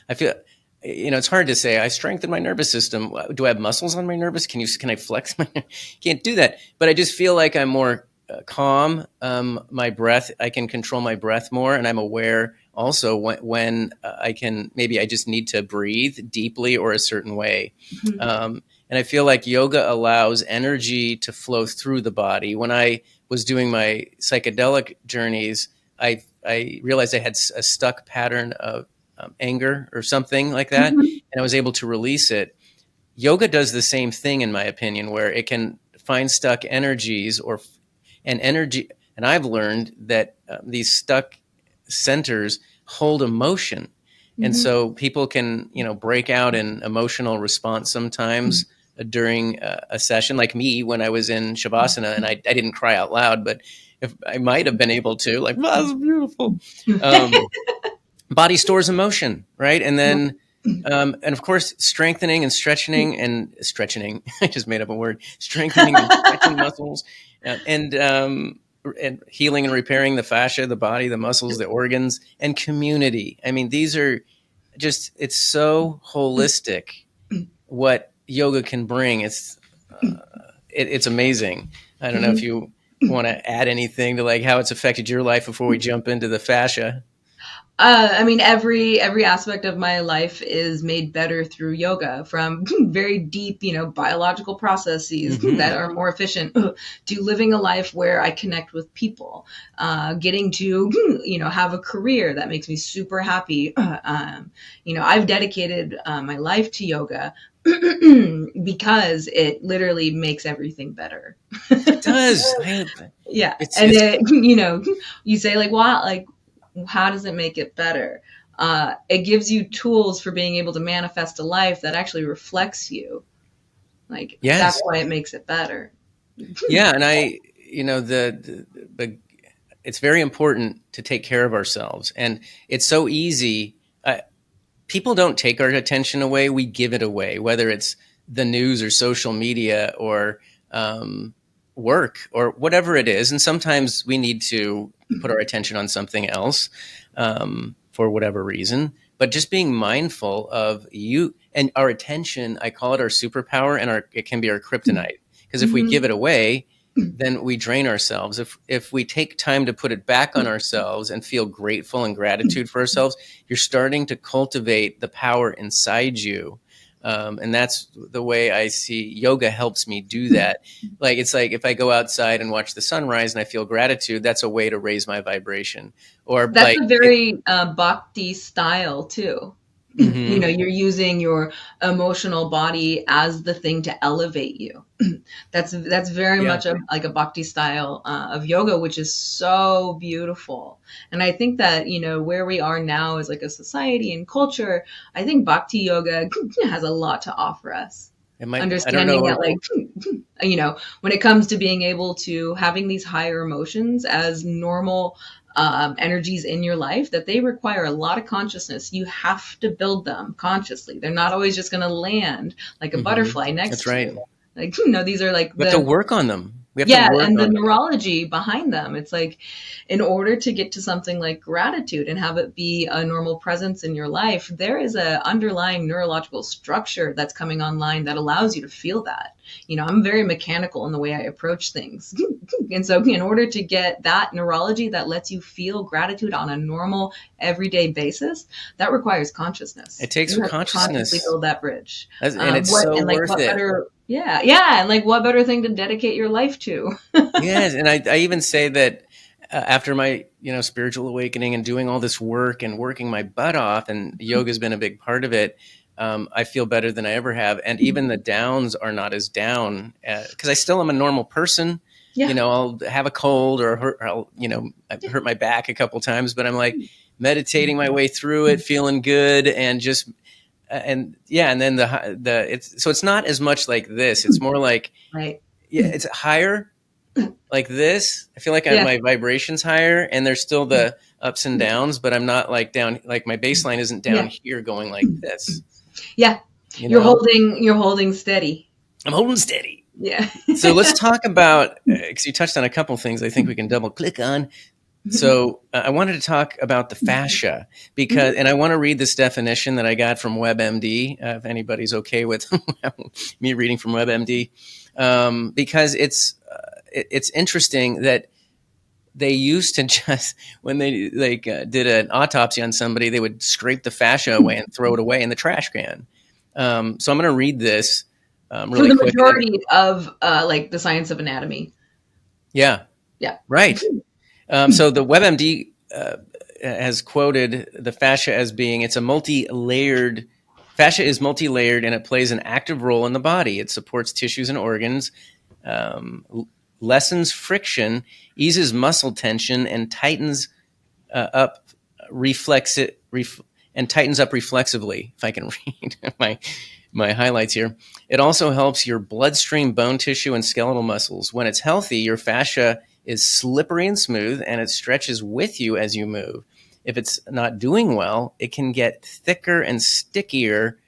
I feel, it's hard to say. I strengthen my nervous system. Do I have muscles on my nervous? Can I flex my? Can't do that. But I just feel like I'm more calm. My breath, I can control my breath more, and I'm aware also when I can. Maybe I just need to breathe deeply or a certain way. Mhm. And I feel like yoga allows energy to flow through the body. When I was doing my psychedelic journeys, I realized I had a stuck pattern of anger or something like that, Mhm. and I was able to release it. Yoga does the same thing, in my opinion, where it can find stuck energies and energy. And I've learned that these stuck centers hold emotion, and Mhm. so people can break out in emotional response sometimes during a session, like me when I was in shavasana, and I didn't cry out loud, but if I might have been able to, like, wow, that's beautiful. Um, Body stores emotion, right? And then, and of course, strengthening and stretching and stretching. I just made up a word. Strengthening and stretching muscles, and healing and repairing the fascia, the body, the muscles, the organs, and community. I mean, these are it's so holistic what yoga can bring. It's amazing. I don't know if you want to add anything to like how it's affected your life before we jump into the fascia. I mean, every aspect of my life is made better through yoga, from very deep, biological processes that are more efficient, to living a life where I connect with people, getting to, have a career that makes me super happy. I've dedicated my life to yoga because it literally makes everything better. It does. Yeah, It's and it's you say like, wow, like, how does it make it better? It gives you tools for being able to manifest a life that actually reflects you. Like, that's yes, why it makes it better. yeah, and the it's very important to take care of ourselves, and it's so easy. People don't take our attention away; we give it away, whether it's the news or social media or work or whatever it is. And sometimes we need to put our attention on something else for whatever reason. But just being mindful of you and our attention, I call it our superpower, and it can be our kryptonite. Because if we Mm-hmm. give it away, then we drain ourselves. If we take time to put it back on ourselves and feel grateful and gratitude for ourselves, you're starting to cultivate the power inside you. And that's the way I see yoga helps me do that. Like, it's like if I go outside and watch the sunrise and I feel gratitude, that's a way to raise my vibration. Or That's like, a very bhakti style too. mhm, You're using your emotional body as the thing to elevate you. That's very yeah, much like a bhakti style of yoga, which is so beautiful. And I think that where we are now as like a society and culture, I think bhakti yoga has a lot to offer us. it might, I don't Understanding know. that, like, when it comes to being able to having these higher emotions as normal energies in your life, that they require a lot of consciousness. You have to build them consciously. They're not always just going to land like a Mhm, butterfly that's next to right. you. Like, these are like We have to work on them. We have to yeah, work and the on them. neurology behind them. It's like, in order to get to something like gratitude and have it be a normal presence in your life, there is a underlying neurological structure that's coming online that allows you to feel that. I'm very mechanical in the way I approach things. And so in order to get that neurology that lets you feel gratitude on a normal everyday basis, that requires consciousness. It takes You have to consciously consciousness, build that bridge. and it's so worth What it. better, yeah, and like, what better thing to dedicate your life to? Yes, and I even say that after my spiritual awakening and doing all this work and working my butt off, and yoga's been a big part of it. I feel better than I ever have, and even the downs are not as down because I still am a normal person. Yeah. I'll have a cold or I've hurt my back a couple times, but I'm like meditating my way through it, feeling good, and just and yeah, and then it's not as much like this. It's more like, Right. yeah, it's higher like this. I feel like Yeah. my vibration's higher, and there's still the ups and downs, but I'm not like down, like my baseline isn't down Yeah. here going like this. Yeah. You You're know, holding steady. I'm holding steady. Yeah. So let's talk about, because you touched on a couple things I think we can double click on. So I wanted to talk about the fascia and I want to read this definition that I got from WebMD, if anybody's okay with me reading from WebMD, because it's interesting that they used to just, when they did an autopsy on somebody, they would scrape the fascia away and throw it away in the trash can. So I'm going to read this For really the quick. majority of like the science of anatomy. Yeah, Yeah. right. So the WebMD has quoted the fascia as being, it's a multi-layered, fascia is multi-layered and it plays an active role in the body. It supports tissues and organs, lessens friction, eases muscle tension, and tightens up and tightens up reflexively. If I can read my highlights here, it also helps your bloodstream, bone tissue, and skeletal muscles. When it's healthy, your fascia is slippery and smooth, and it stretches with you as you move. If it's not doing well, it can get thicker and stickier,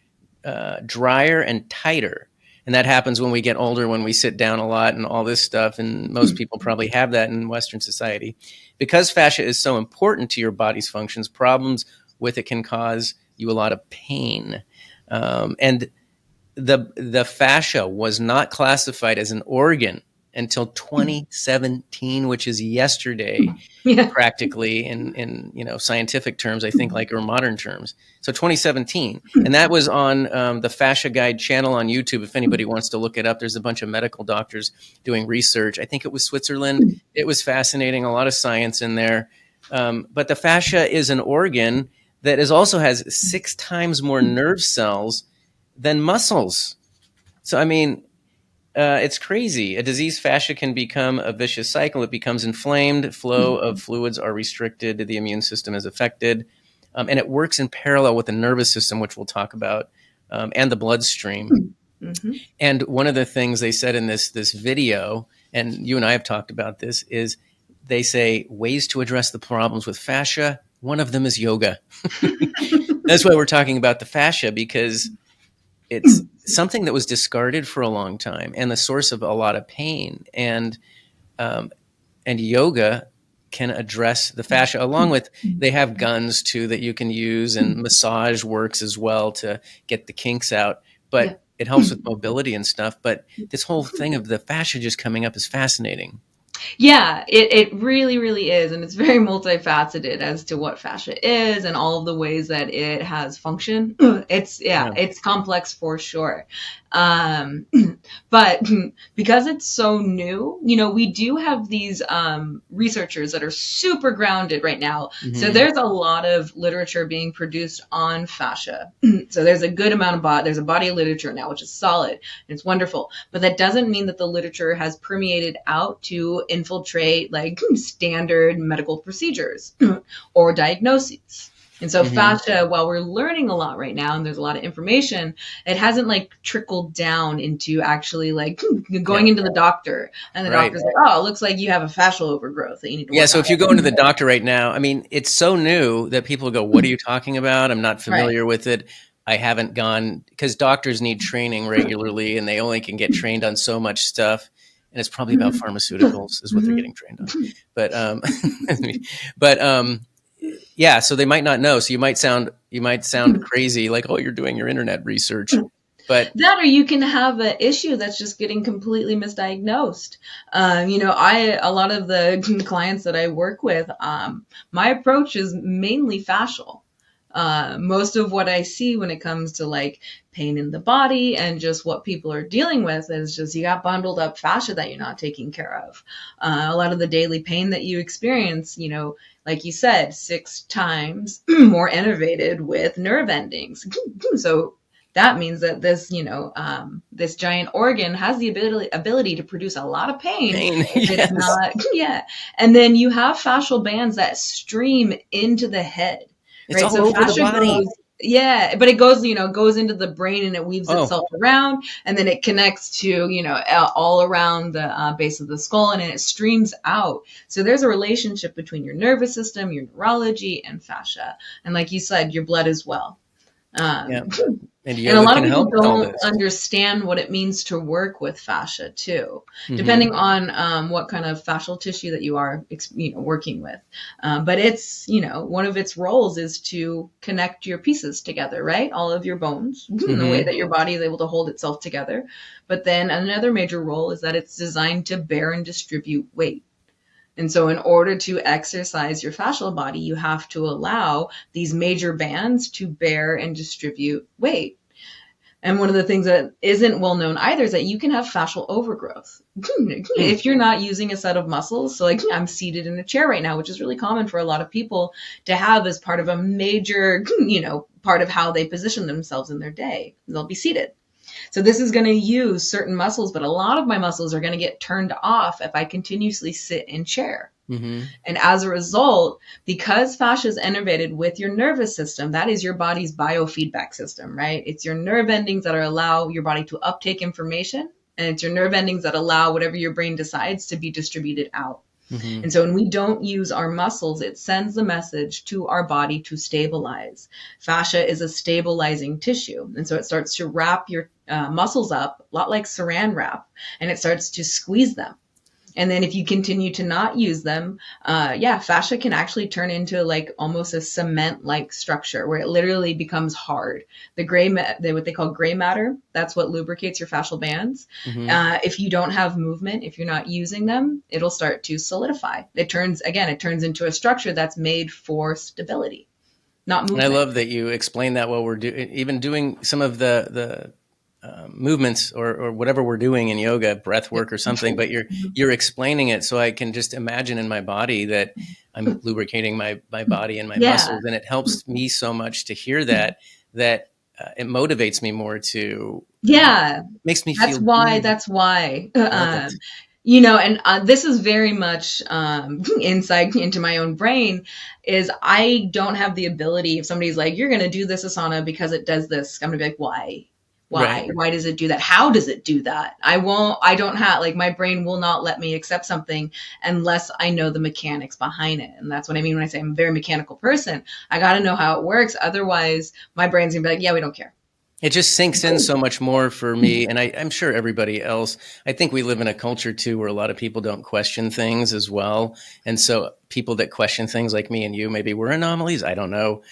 drier and tighter. And that happens when we get older, when we sit down a lot and all this stuff. And most people probably have that in Western society. Because fascia is so important to your body's functions, problems with it can cause you a lot of pain. And the fascia was not classified as an organ until 2017, which is yesterday, Yeah. practically in scientific terms, I think, like, or modern terms. So 2017, and that was on the Fascia Guide channel on YouTube. If anybody wants to look it up, there's a bunch of medical doctors doing research. I think it was Switzerland. It was fascinating, a lot of science in there. But the fascia is an organ that also has 6 times more nerve cells than muscles. So, I mean, it's crazy. A diseased fascia can become a vicious cycle. It becomes inflamed. Flow of fluids are restricted. The immune system is affected. And it works in parallel with the nervous system, which we'll talk about, and the bloodstream. Mm-hmm. And one of the things they said in this video, and you and I have talked about this, is they say ways to address the problems with fascia. One of them is yoga. That's why we're talking about the fascia, because it's something that was discarded for a long time and the source of a lot of pain. And yoga can address the fascia, along with, they have guns too that you can use, and massage works as well to get the kinks out. But it helps with mobility and stuff. But this whole thing of the fascia just coming up is fascinating. Yeah, it really, really is. And it's very multifaceted as to what fascia is and all of the ways that it has function. It's complex for sure. But because it's so new, we do have these researchers that are super grounded right now. Mm-hmm. So there's a lot of literature being produced on fascia. So there's a good amount of there's a body of literature now, which is solid and it's wonderful. But that doesn't mean that the literature has permeated out to infiltrate like standard medical procedures or diagnoses. And so fascia, while we're learning a lot right now and there's a lot of information, it hasn't like trickled down into actually like going into the doctor, and the doctor's like, oh, it looks like you have a fascial overgrowth that you need to work on. So if you go into the doctor right now, I mean, it's so new that people go, what are you talking about? I'm not familiar with it. I haven't gone, because doctors need training regularly and they only can get trained on so much stuff. And it's probably about pharmaceuticals is what they're getting trained on. But yeah, so they might not know. So you might sound crazy, like, oh, you're doing your internet research. But that, or you can have an issue that's just getting completely misdiagnosed. A lot of the clients that I work with, my approach is mainly fascial. Most of what I see when it comes to like pain in the body and just what people are dealing with is just you got bundled up fascia that you're not taking care of. A lot of the daily pain that you experience, like you said, 6 times more innervated with nerve endings. So that means that this, this giant organ has the ability to produce a lot of pain. It's not, And then you have fascial bands that stream into the head. It's all over the body. But it goes into the brain and it weaves itself around, and then it connects to, all around the base of the skull, and then it streams out. So there's a relationship between your nervous system, your neurology, and fascia. And like you said, your blood as well. And a lot of people don't understand what it means to work with fascia too, depending on what kind of fascial tissue that you are, working with. But it's, one of its roles is to connect your pieces together, right? All of your bones, the way that your body is able to hold itself together. But then another major role is that it's designed to bear and distribute weight. And so in order to exercise your fascial body, you have to allow these major bands to bear and distribute weight. And one of the things that isn't well known either is that you can have fascial overgrowth if you're not using a set of muscles. So like I'm seated in a chair right now, which is really common for a lot of people to have as part of a major, part of how they position themselves in their day. They'll be seated. So this is going to use certain muscles, but a lot of my muscles are going to get turned off if I continuously sit in chair. And as a result, because fascia is innervated with your nervous system, that is your body's biofeedback system, right? It's your nerve endings that allow your body to uptake information, and it's your nerve endings that allow whatever your brain decides to be distributed out. And so when we don't use our muscles, it sends the message to our body to stabilize. Fascia is a stabilizing tissue. And so it starts to wrap your muscles up, a lot like saran wrap, and it starts to squeeze them. And then if you continue to not use them, fascia can actually turn into like almost a cement-like structure where it literally becomes hard. What they call gray matter, that's what lubricates your fascial bands. If you don't have movement, if you're not using them, it'll start to solidify. It turns into a structure that's made for stability, not movement. And I love that you explain that while we're even doing some of the movements or whatever we're doing in yoga, breath work or something, but you're explaining it so I can just imagine in my body that I'm lubricating my body and my muscles, and it helps me so much to hear that it motivates me more to makes me feel good. That's why you know, and this is very much insight into my own brain, is I don't have the ability, if somebody's like, you're going to do this asana because it does this, I'm going to be like, why? Right. Why does it do that? How does it do that? I don't have, like, my brain will not let me accept something unless I know the mechanics behind it. And that's what I mean when I say I'm a very mechanical person. I got to know how it works. Otherwise, my brain's going to be like, yeah, we don't care. It just sinks in so much more for me, and I'm sure everybody else. I think we live in a culture, too, where a lot of people don't question things as well. And so people that question things like me and you, maybe we're anomalies. I don't know.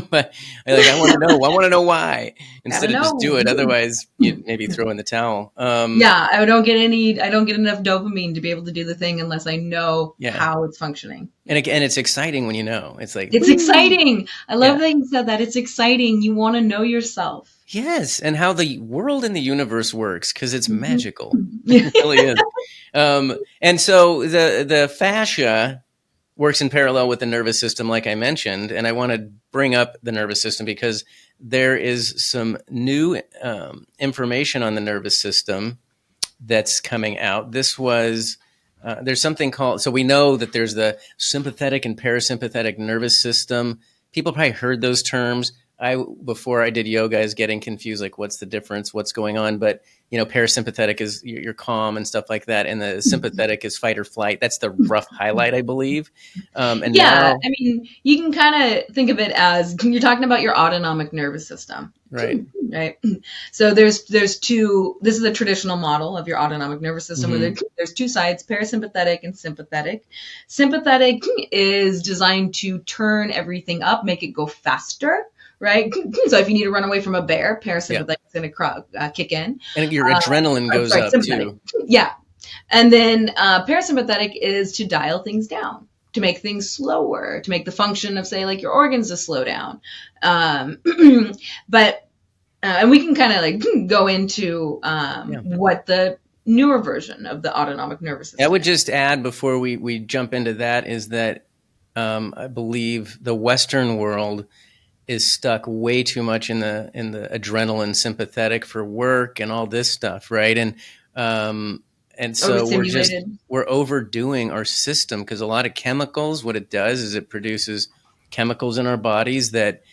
But I want to know. I want to know why instead of just do it. Otherwise, you maybe throw in the towel. I don't get enough dopamine to be able to do the thing unless I know how it's functioning. And again, it's exciting when you know. It's like, it's exciting. I love that you said that. It's exciting. You want to know yourself. Yes, and how the world and the universe works, because it's magical. It really is. And so the fascia works in parallel with the nervous system, like I mentioned, and I want to bring up the nervous system because there is some new information on the nervous system that's coming out. This was there's something called, so we know that there's the sympathetic and parasympathetic nervous system. People probably heard those terms. Before I did yoga, I was getting confused, like what's the difference, what's going on? But parasympathetic is you're calm and stuff like that, and the sympathetic is fight or flight. That's the rough highlight, I believe. Now, I mean, you can kind of think of it as you're talking about your autonomic nervous system, right? Right. So there's two. This is a traditional model of your autonomic nervous system where there's two sides: parasympathetic and sympathetic. Sympathetic is designed to turn everything up, make it go faster. Right. So if you need to run away from a bear, parasympathetic is going to kick in. And your adrenaline goes up too. Yeah. And then parasympathetic is to dial things down, to make things slower, to make the function of, say, like your organs to slow down. But and we can kind of like go into what the newer version of the autonomic nervous system I would just add before we jump into that is that I believe the Western world is stuck way too much in the adrenaline sympathetic for work and all this stuff, right? And so we're overdoing our system because a lot of chemicals, what it does is it produces chemicals in our bodies that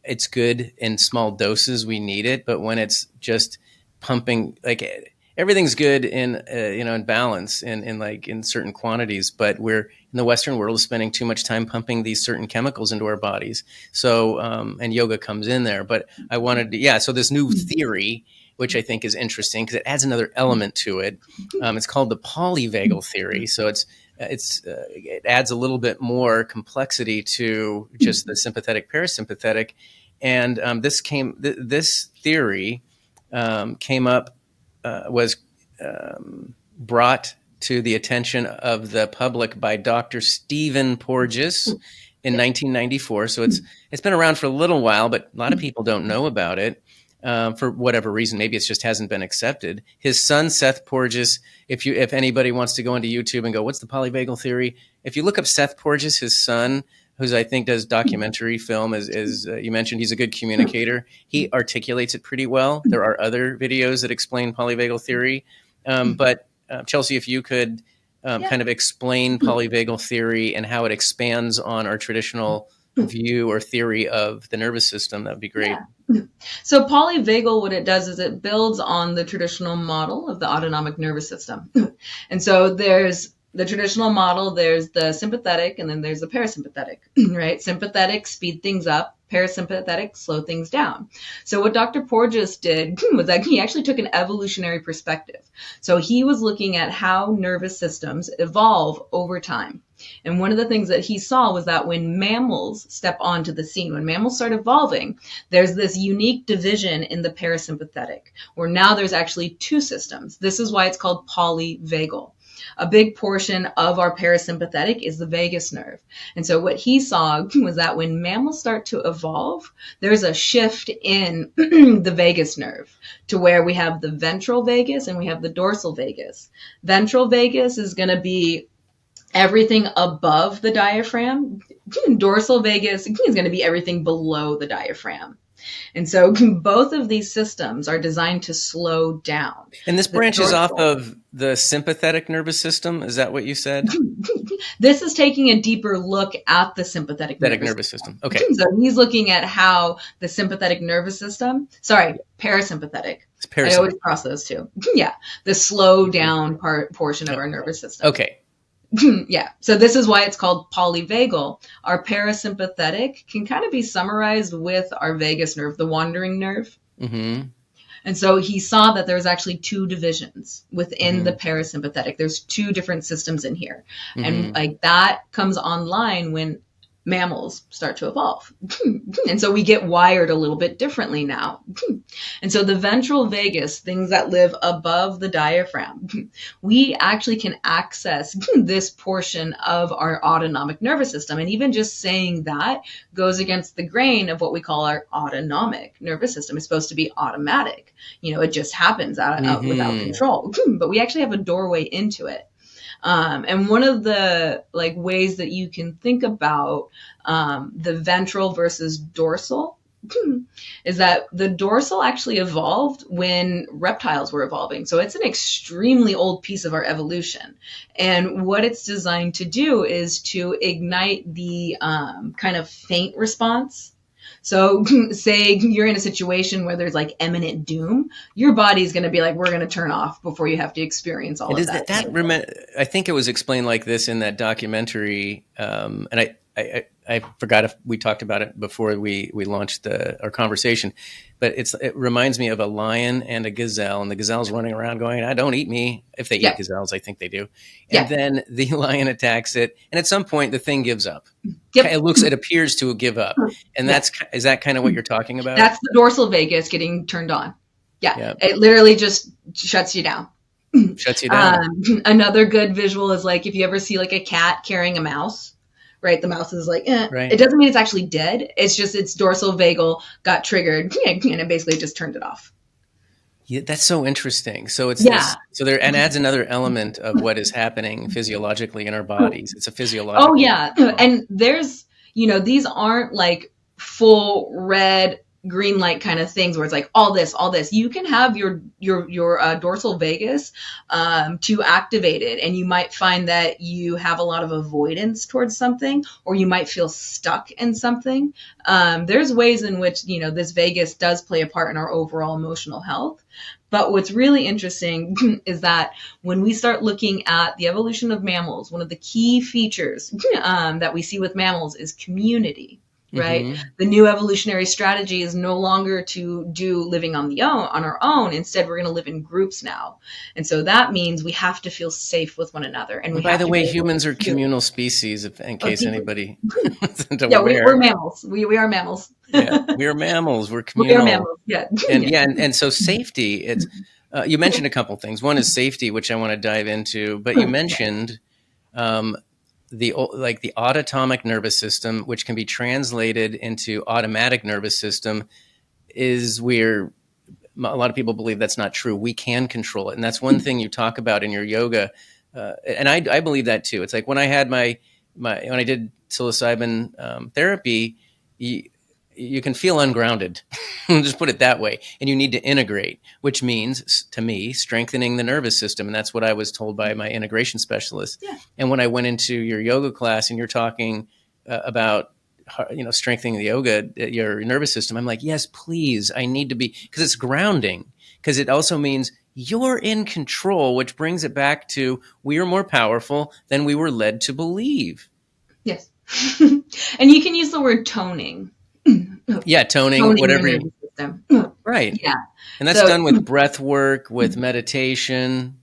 it's good in small doses, we need it, but when it's just pumping, like everything's good in balance in certain quantities, but we're in the Western world spending too much time pumping these certain chemicals into our bodies. So, and yoga comes in there, but I wanted to, so this new theory, which I think is interesting because it adds another element to it. It's called the polyvagal theory. So it adds a little bit more complexity to just the sympathetic parasympathetic. And this theory came up, was brought to the attention of the public by Dr. Stephen Porges in 1994. So it's been around for a little while, but a lot of people don't know about it for whatever reason. Maybe it just hasn't been accepted. His son, Seth Porges, if anybody wants to go into YouTube and go, what's the polyvagal theory? If you look up Seth Porges, his son, who's I think does documentary film, as you mentioned, he's a good communicator. He articulates it pretty well. There are other videos that explain polyvagal theory. But Chelsea, if you could kind of explain polyvagal theory and how it expands on our traditional view or theory of the nervous system, that would be great. Yeah. So polyvagal, what it does is it builds on the traditional model of the autonomic nervous system. And so there's The traditional model, there's the sympathetic and then there's the parasympathetic, right? Sympathetic, speed things up. Parasympathetic, slow things down. So what Dr. Porges did was that he actually took an evolutionary perspective. So he was looking at how nervous systems evolve over time. And one of the things that he saw was that when mammals step onto the scene, when mammals start evolving, there's this unique division in the parasympathetic, where now there's actually two systems. This is why it's called polyvagal. A big portion of our parasympathetic is the vagus nerve. And so what he saw was that when mammals start to evolve, there's a shift in the vagus nerve to where we have the ventral vagus and we have the dorsal vagus. Ventral vagus is going to be everything above the diaphragm. Dorsal vagus is going to be everything below the diaphragm. And so both of these systems are designed to slow down. And this branches off of the sympathetic nervous system. Is that what you said? This is taking a deeper look at the sympathetic nervous system. Okay. So he's looking at how the sympathetic nervous system, parasympathetic. I always cross those two. Yeah. The slow down portion of our nervous system. Okay. Yeah. So this is why it's called polyvagal. Our parasympathetic can kind of be summarized with our vagus nerve, the wandering nerve. Mm-hmm. And so he saw that there's actually two divisions within the parasympathetic. There's two different systems in here. And like that comes online when mammals start to evolve. And so we get wired a little bit differently now. And so the ventral vagus, things that live above the diaphragm, we actually can access this portion of our autonomic nervous system. And even just saying that goes against the grain of what we call our autonomic nervous system. It's supposed to be automatic. You know, it just happens out without control. But we actually have a doorway into it. And one of the ways that you can think about the ventral versus dorsal is that the dorsal actually evolved when reptiles were evolving. So it's an extremely old piece of our evolution. And what it's designed to do is to ignite the kind of faint response. So say you're in a situation where there's like imminent doom, your body's going to be like, we're going to turn off before you have to experience all of that. I think it was explained like this in that documentary. And I forgot if we talked about it before we launched our conversation, but it reminds me of a lion and a gazelle, and the gazelle's running around going, don't eat me. If they eat gazelles, I think they do. And then the lion attacks it. And at some point the thing gives up. Yep. It appears to give up. And is that kind of what you're talking about? That's the dorsal vagus getting turned on. Yeah. Yep. It literally just shuts you down. Shuts you down. Another good visual is like if you ever see like a cat carrying a mouse, right? The mouse is like, Right. It doesn't mean it's actually dead. It's just its dorsal vagal got triggered and it basically just turned it off. Yeah, that's so interesting. So it's and adds another element of what is happening physiologically in our bodies. It's a physiological. Oh yeah. And there's, these aren't like full red, green light kind of things where it's like all this. You can have your dorsal vagus to activate it, and you might find that you have a lot of avoidance towards something, or you might feel stuck in something. There's ways in which this vagus does play a part in our overall emotional health. But what's really interesting is that when we start looking at the evolution of mammals, one of the key features that we see with mammals is community. Right. Mm-hmm. The new evolutionary strategy is no longer to do living on our own. Instead, we're going to live in groups now. And so that means we have to feel safe with one another. And by the way, humans are communal species, in case anybody isn't aware. Yeah, we're mammals. We are mammals. Yeah, we are mammals. We're communal. We are mammals. Yeah. And so safety, it's you mentioned a couple things. One is safety, which I want to dive into, but you mentioned the autonomic nervous system, which can be translated into automatic nervous system, is where a lot of people believe that's not true. We can control it. And that's one thing you talk about in your yoga. And I believe that too. It's like when I had when I did psilocybin therapy, you can feel ungrounded. Just put it that way. And you need to integrate, which means, to me, strengthening the nervous system. And that's what I was told by my integration specialist. Yeah. And when I went into your yoga class and you're talking about strengthening the yoga, your nervous system. I'm like, yes, please. I need to be, because it's grounding, because it also means you're in control, which brings it back to we are more powerful than we were led to believe. Yes. And you can use the word toning. Yeah, toning, whatever. Your nervous system. Right. Yeah. And that's done with breath work, with meditation.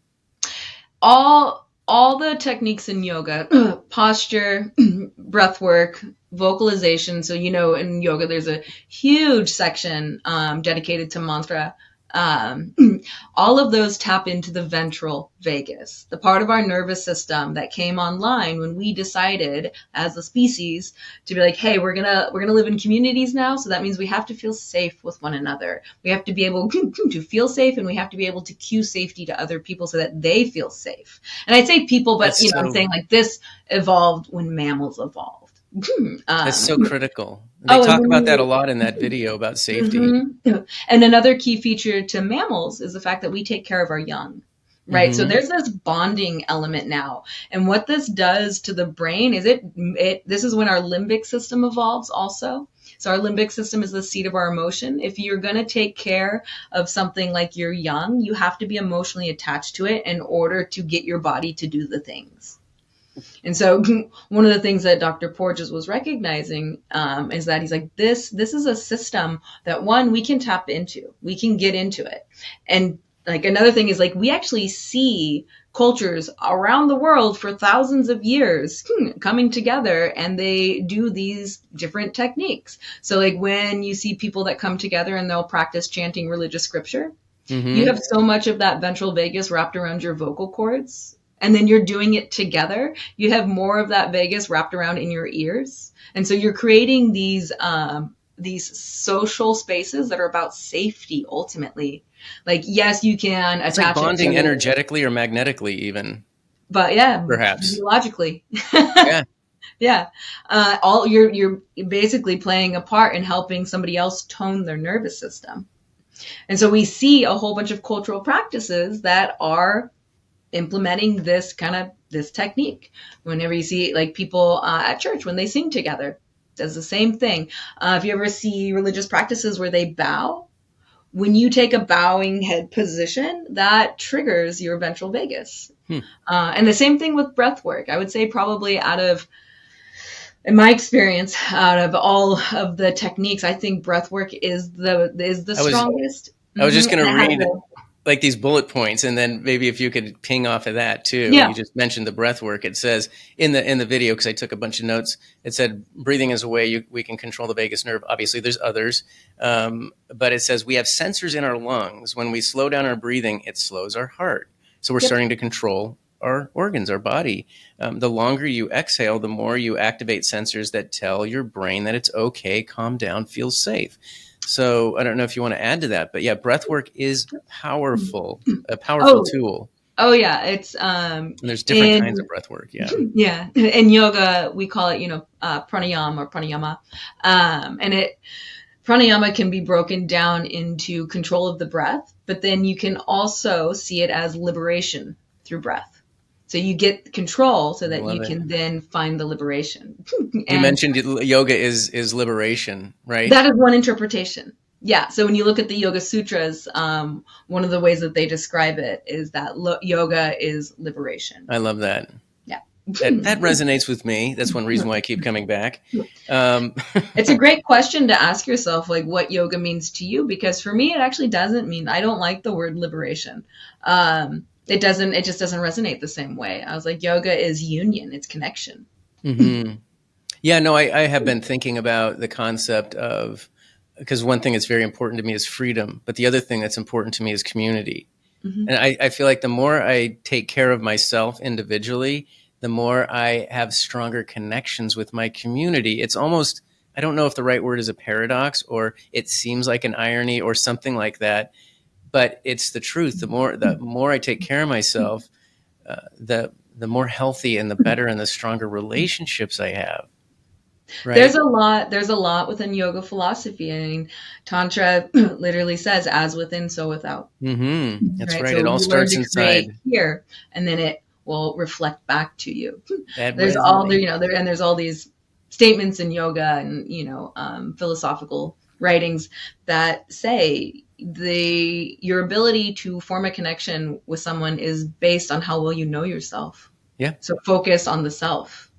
All the techniques in yoga, posture, breath work, vocalization. So, in yoga, there's a huge section dedicated to mantra. All of those tap into the ventral vagus, the part of our nervous system that came online when we decided as a species to be like, hey, we're gonna live in communities now, so that means we have to feel safe with one another. We have to be able to feel safe, and we have to be able to cue safety to other people so that they feel safe. And I say people, but I'm saying like this evolved when mammals evolved. That's so critical. They talk about that a lot in that video about safety. Mm-hmm. And another key feature to mammals is the fact that we take care of our young, right? Mm-hmm. So there's this bonding element now. And what this does to the brain is this is when our limbic system evolves also. So our limbic system is the seat of our emotion. If you're going to take care of something like your young, you have to be emotionally attached to it in order to get your body to do the things. And so one of the things that Dr. Porges was recognizing is that he's like, this is a system that, one, we can tap into. We can get into it. And like another thing is like we actually see cultures around the world for thousands of years coming together, and they do these different techniques. So like when you see people that come together and they'll practice chanting religious scripture, you have so much of that ventral vagus wrapped around your vocal cords. And then you're doing it together. You have more of that vagus wrapped around in your ears. And so you're creating these social spaces that are about safety ultimately. Like, yes, you can attach like bonding energetically or magnetically even. But yeah, perhaps biologically. Yeah. Yeah. You're basically playing a part in helping somebody else tone their nervous system. And so we see a whole bunch of cultural practices that are implementing this technique. Whenever you see like people at church when they sing together, does the same thing. If you ever see religious practices where they bow, when you take a bowing head position, that triggers your ventral vagus. And the same thing with breath work. I would say probably in my experience, out of all of the techniques, I think breath work is the strongest. I was just going to read like these bullet points, and then maybe if you could ping off of that too. Yeah. You just mentioned the breath work. It says in the video, because I took a bunch of notes, it said breathing is a way we can control the vagus nerve. Obviously there's others, but it says we have sensors in our lungs. When we slow down our breathing, it slows our heart. So we're starting to control our organs, our body. The longer you exhale, the more you activate sensors that tell your brain that it's okay, calm down, feel safe. So I don't know if you want to add to that, but yeah, breath work is powerful, a powerful tool. Oh yeah, it's and there's different kinds of breath work. Yeah. Yeah. In yoga, we call it, pranayama or pranayama. And pranayama can be broken down into control of the breath, but then you can also see it as liberation through breath. So you get control so that you can then find the liberation. You mentioned yoga is liberation, right? That is one interpretation. Yeah. So when you look at the Yoga Sutras, one of the ways that they describe it is that yoga is liberation. I love that. Yeah. That resonates with me. That's one reason why I keep coming back. It's a great question to ask yourself, like what yoga means to you, because for me, it actually doesn't mean, I don't like the word liberation. It just doesn't resonate the same way. I was like, yoga is union, it's connection. Mm-hmm. Yeah, no, I have been thinking about the concept of, because one thing that's very important to me is freedom, but the other thing that's important to me is community. Mm-hmm. And I feel like the more I take care of myself individually, the more I have stronger connections with my community. It's almost, I don't know if the right word is a paradox or it seems like an irony or something like that. But it's the truth. The more I take care of myself, the more healthy and the better and the stronger relationships I have. Right? There's a lot within yoga philosophy. I mean, Tantra literally says, "As within, so without." Mm-hmm. That's right. So it all starts inside here, and then it will reflect back to you. That there's resonates. all there, and there's all these statements in yoga and, philosophical writings that say your ability to form a connection with someone is based on how well you know yourself. Yeah. So focus on the self.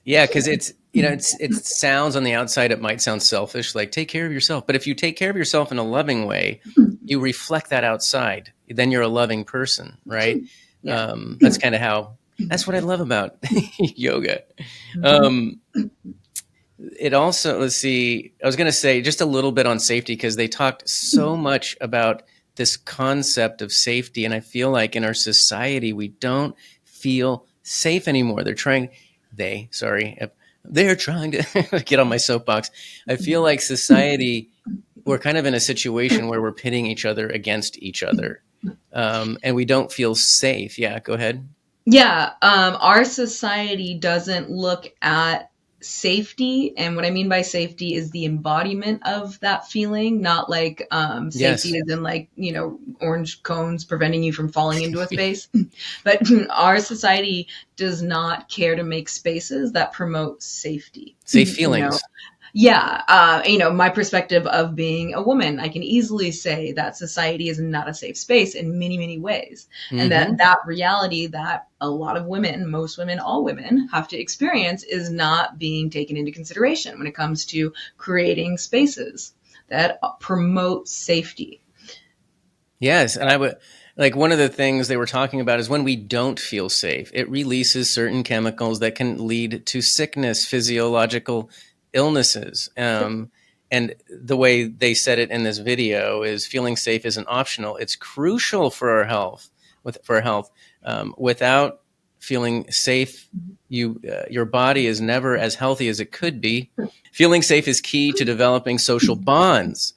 Yeah, because it sounds on the outside, it might sound selfish, like take care of yourself. But if you take care of yourself in a loving way, you reflect that outside. Then you're a loving person, right? Yeah. That's kind of that's what I love about yoga. It also, let's see, I was going to say just a little bit on safety because they talked so much about this concept of safety. And I feel like in our society, we don't feel safe anymore. They're trying to get on my soapbox. I feel like society, we're kind of in a situation where we're pitting each other against each other. And we don't feel safe. Yeah, go ahead. Yeah. Our society doesn't look at safety. And what I mean by safety is the embodiment of that feeling, not like safety Yes. is in like, orange cones preventing you from falling into a space. But our society does not care to make spaces that promote safety. Safe feelings. Yeah, my perspective of being a woman, I can easily say that society is not a safe space in many, many ways. And that reality that a lot of women, most women, all women have to experience is not being taken into consideration when it comes to creating spaces that promote safety. Yes, and I would like one of the things they were talking about is when we don't feel safe, it releases certain chemicals that can lead to sickness, physiological illnesses. And the way they said it in this video is feeling safe isn't optional; it's crucial for our health. Without feeling safe, your body is never as healthy as it could be. Feeling safe is key to developing social bonds.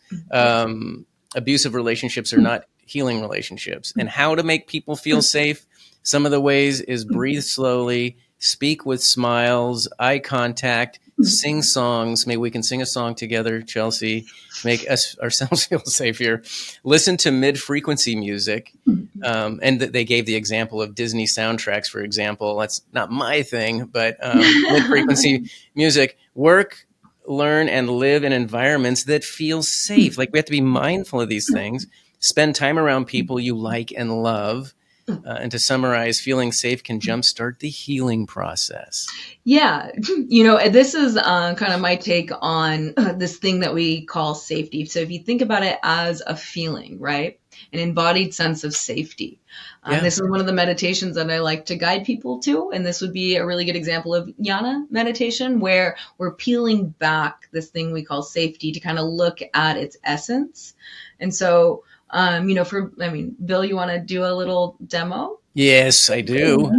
Abusive relationships are not healing relationships. And how to make people feel safe, some of the ways is breathe slowly, speak with smiles, eye contact, sing songs. Maybe we can sing a song together, Chelsea, make us ourselves feel safe here. Listen to mid-frequency music. And they gave the example of Disney soundtracks, for example. That's not my thing, but mid-frequency music. Work, learn, and live in environments that feel safe. Like we have to be mindful of these things. Spend time around people you like and love. And to summarize, feeling safe can jumpstart the healing process. Yeah. This is kind of my take on this thing that we call safety. So if you think about it as a feeling, right? An embodied sense of safety. This is one of the meditations that I like to guide people to. And this would be a really good example of jnana meditation, where we're peeling back this thing we call safety to kind of look at its essence. And so, Bill, you want to do a little demo? Yes, I do.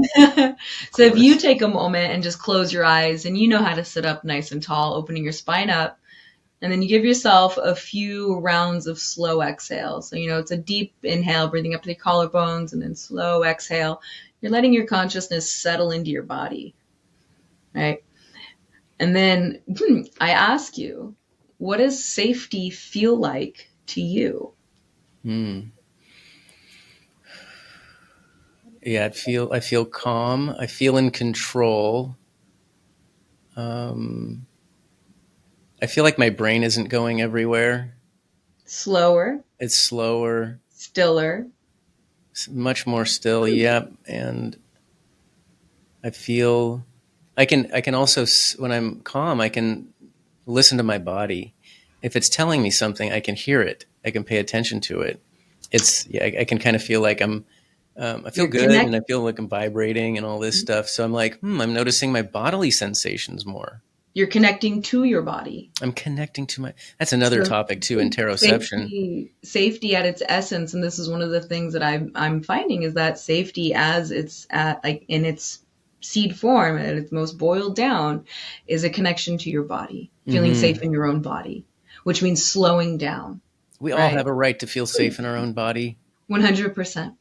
So if you take a moment and just close your eyes and you know how to sit up nice and tall, opening your spine up, and then you give yourself a few rounds of slow exhale. So, it's a deep inhale, breathing up to the collarbones, and then slow exhale. You're letting your consciousness settle into your body, right? And then I ask you, what does safety feel like to you? Yeah, I feel calm. I feel in control. I feel like my brain isn't going everywhere. Slower. It's slower. Stiller. Much more still. Yep. And I feel I can also, when I'm calm, I can listen to my body. If it's telling me something, I can hear it. I can pay attention to it. I can kind of feel like I feel good and I feel like I'm vibrating and all this stuff. So I'm like, I'm noticing my bodily sensations more. You're connecting to your body. I'm connecting to that's another topic too, interoception. Safety at its essence. And this is one of the things that I'm finding is that safety as it's in its seed form, at its most boiled down, is a connection to your body, feeling safe in your own body, which means slowing down. We all have a right to feel safe in our own body. 100%.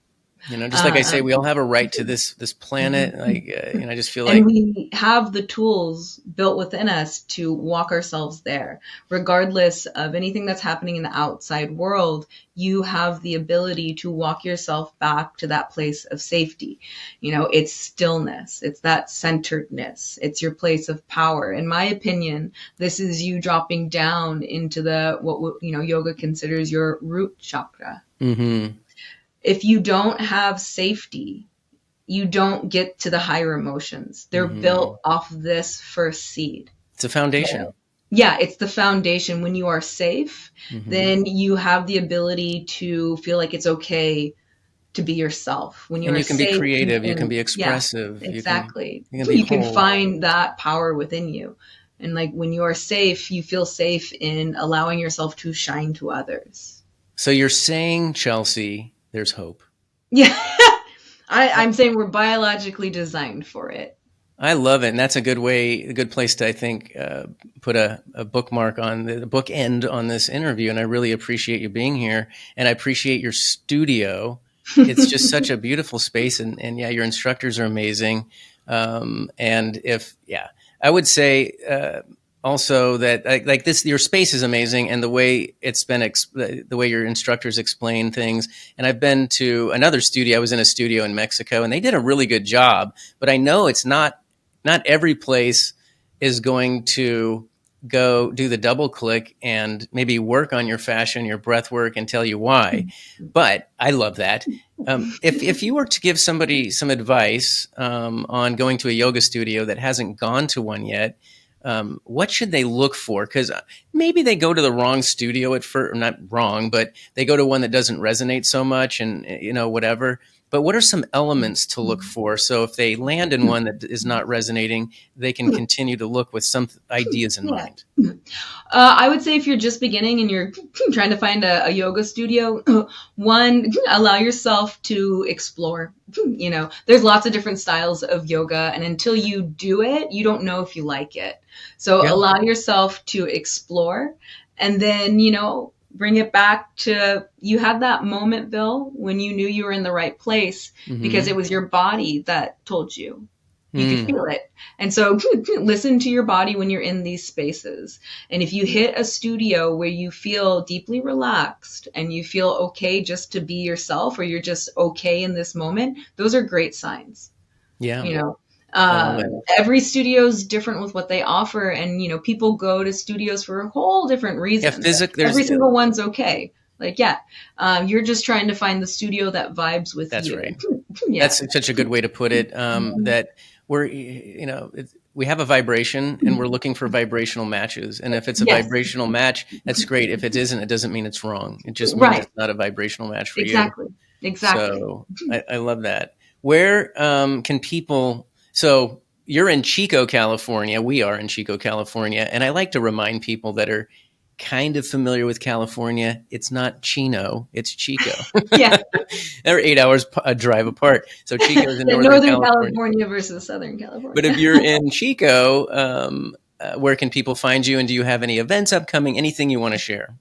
Just like I say, we all have a right to this planet. Like, I just feel and like, we have the tools built within us to walk ourselves there. Regardless of anything that's happening in the outside world, you have the ability to walk yourself back to that place of safety. It's stillness. It's that centeredness. It's your place of power. In my opinion, this is you dropping down into what yoga considers your root chakra. mm-hmm. If you don't have safety, you don't get to the higher emotions. They're built off this first seed. It's a foundation. Yeah, it's the foundation. When you are safe, then you have the ability to feel like it's okay to be yourself. When And are you can be safe, creative, you can be expressive. Yeah, exactly. You can, You can find that power within you. And like when you are safe, you feel safe in allowing yourself to shine to others. So you're saying, Chelsea, there's hope. Yeah. I'm saying we're biologically designed for it. I love it. And that's a good place to, I think, put a bookmark on the bookend on this interview. And I really appreciate you being here. And I appreciate your studio. It's just such a beautiful space. And yeah, your instructors are amazing. I would say, also that like this, your space is amazing, and the way it's been, the way your instructors explain things. And I've been to another studio. I was in a studio in Mexico, and they did a really good job. But I know it's not every place is going to go do the double click and maybe work on your fascia and your breath work and tell you why. But I love that. If you were to give somebody some advice on going to a yoga studio that hasn't gone to one yet, what should they look for? Because maybe they go to the wrong studio at first, not wrong, but they go to one that doesn't resonate so much and, whatever. But what are some elements to look for? So if they land in one that is not resonating, they can continue to look with some ideas in mind. I would say if you're just beginning and you're trying to find a yoga studio, one, allow yourself to explore. There's lots of different styles of yoga, and until you do it, you don't know if you like it. So allow yourself to explore, and then, bring it back to, you had that moment, Bill, when you knew you were in the right place because it was your body that told you. You could feel it. And so listen to your body when you're in these spaces. And if you hit a studio where you feel deeply relaxed and you feel okay just to be yourself, or you're just okay in this moment, those are great signs. Yeah. Every studio is different with what they offer. And, people go to studios for a whole different reason. Every single one's okay. Like, you're just trying to find the studio that vibes with you. That's right. That's such a good way to put it. That we're, we have a vibration and we're looking for vibrational matches. And if it's a vibrational match, that's great. If it isn't, it doesn't mean it's wrong. It just means it's not a vibrational match for you. Exactly. So I love that. Where can people... So you're in Chico, California. We are in Chico, California. And I like to remind people that are kind of familiar with California, it's not Chino, it's Chico. They're 8 hours drive apart. So Chico's in Northern California versus Southern California. But if you're in Chico, where can people find you? And do you have any events upcoming? Anything you want to share?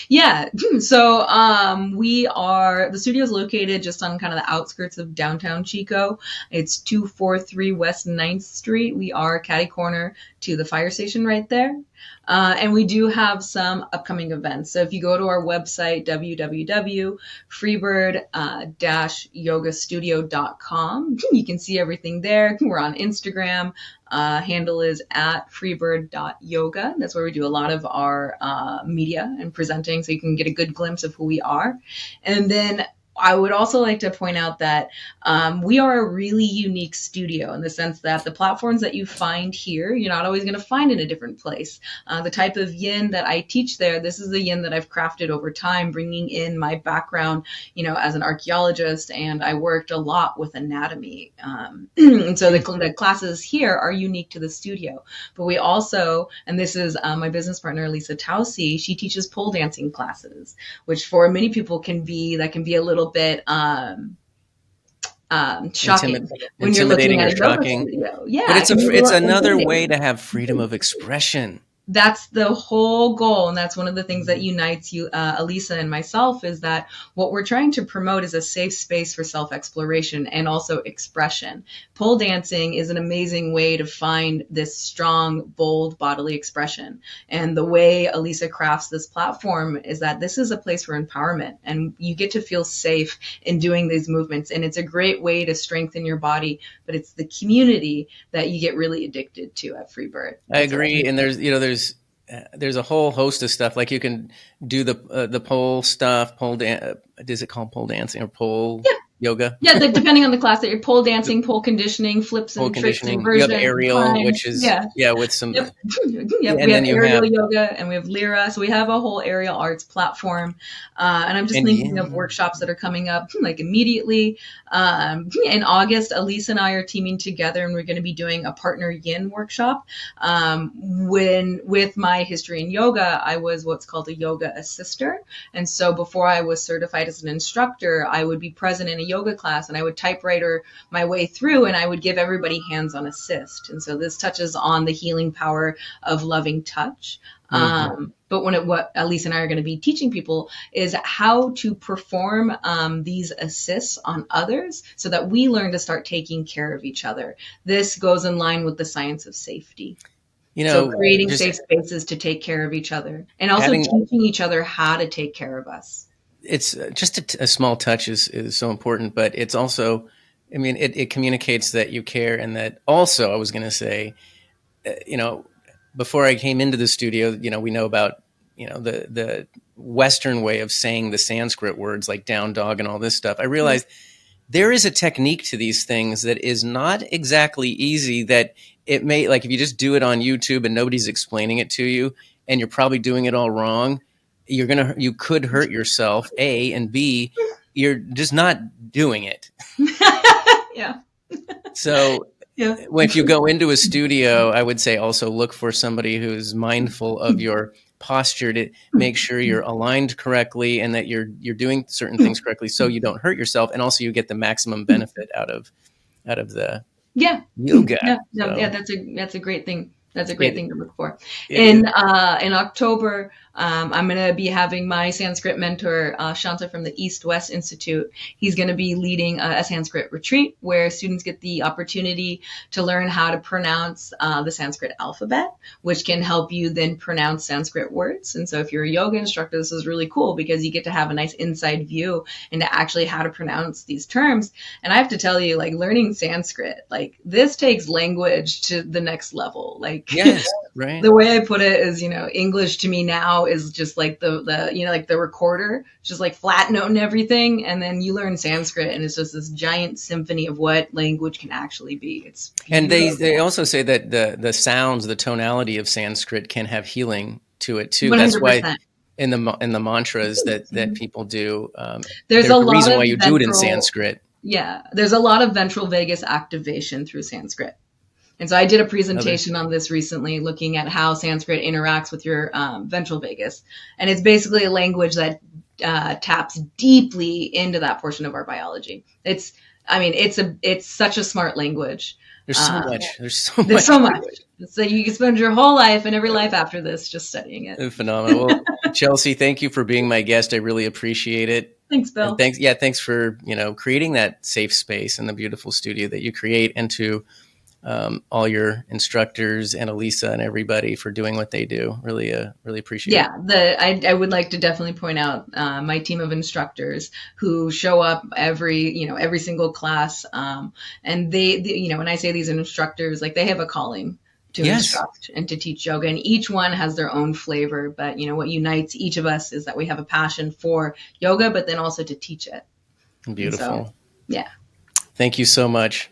Yeah. So the studio is located just on kind of the outskirts of downtown Chico. It's 243 West 9th Street. We are catty corner to the fire station right there. And we do have some upcoming events. So if you go to our website, www.freebird-yogastudio.com, you can see everything there. We're on Instagram. Handle is @freebird.yoga. That's where we do a lot of our media and presenting, so you can get a good glimpse of who we are. And then I would also like to point out that we are a really unique studio in the sense that the platforms that you find here, you're not always going to find in a different place. The type of yin that I teach there, this is the yin that I've crafted over time, bringing in my background, as an archaeologist, and I worked a lot with anatomy. And so the classes here are unique to the studio. But we also, and this is my business partner, Lisa Tausi, she teaches pole dancing classes, which for many people can be a little bit shocking when you're looking at a yoga studio. Yeah, but it's another way to have freedom of expression. that's the whole goal. And that's one of the things that unites you, Elisa and myself, is that what we're trying to promote is a safe space for self-exploration and also expression. Pole dancing is an amazing way to find this strong, bold bodily expression. And the way Elisa crafts this platform is that this is a place for empowerment, and you get to feel safe in doing these movements. And it's a great way to strengthen your body, but it's the community that you get really addicted to at Freebird. I agree. And there's a whole host of stuff. Like you can do the pole stuff, is it called pole dancing or pole yoga? Yeah, depending on the class that you're pole dancing, pole conditioning, flips and tricks and versions. You have aerial, which is with some. Yep. We have aerial yoga and we have Lyra. So we have a whole aerial arts platform. And I'm just thinking of workshops that are coming up like immediately. In August, Elise and I are teaming together and we're going to be doing a partner yin workshop. With my history in yoga, I was what's called a yoga assister. And so before I was certified as an instructor, I would be present in a yoga class and I would typewriter my way through and I would give everybody hands-on assist. And so this touches on the healing power of loving touch. But what Elise and I are going to be teaching people is how to perform these assists on others so that we learn to start taking care of each other. This goes in line with the science of safety. So creating safe spaces to take care of each other and also teaching each other how to take care of us. It's just a small touch is so important, but it's also, I mean, it communicates that you care. And that also, I was going to say, before I came into the studio, we know about, the Western way of saying the Sanskrit words like down dog and all this stuff. I realized there is a technique to these things that is not exactly easy, that it may, like if you just do it on YouTube and nobody's explaining it to you and you're probably doing it all wrong, you could hurt yourself, A, and B, you're just not doing it. Yeah. So if you go into a studio, I would say also look for somebody who's mindful of your posture to make sure you're aligned correctly and that you're doing certain things correctly so you don't hurt yourself, and also you get the maximum benefit out of the yoga. That's a great thing. That's a great thing to look for. In October, I'm going to be having my Sanskrit mentor, Shanta from the East-West Institute. He's going to be leading a Sanskrit retreat where students get the opportunity to learn how to pronounce the Sanskrit alphabet, which can help you then pronounce Sanskrit words. And so if you're a yoga instructor, this is really cool because you get to have a nice inside view into actually how to pronounce these terms. And I have to tell you, like, learning Sanskrit, like, this takes language to the next level. Like, yes, right. The way I put it is, English to me now is just like the like the recorder, just like flat noting everything. And then you learn Sanskrit and it's just this giant symphony of what language can actually be. It's beautiful. And they also say that the sounds, the tonality of Sanskrit can have healing to it too. 100%. That's why in the mantras that people do, there's a reason why you do it in Sanskrit. Yeah, there's a lot of ventral vagus activation through Sanskrit. And so I did a presentation on this recently, looking at how Sanskrit interacts with your ventral vagus. And it's basically a language that taps deeply into that portion of our biology. It's such a smart language. There's so much. There's so much. So you can spend your whole life and every life after this just studying it. Phenomenal. Well, Chelsea, thank you for being my guest. I really appreciate it. Thanks, Bill. And thanks for creating that safe space and the beautiful studio that you create, and to all your instructors and Elisa and everybody for doing what they do. Really appreciate it. I would like to definitely point out my team of instructors who show up every single class. And they when I say these instructors, like, they have a calling to instruct and to teach yoga, and each one has their own flavor. But what unites each of us is that we have a passion for yoga, but then also to teach it. Beautiful. So, yeah. Thank you so much.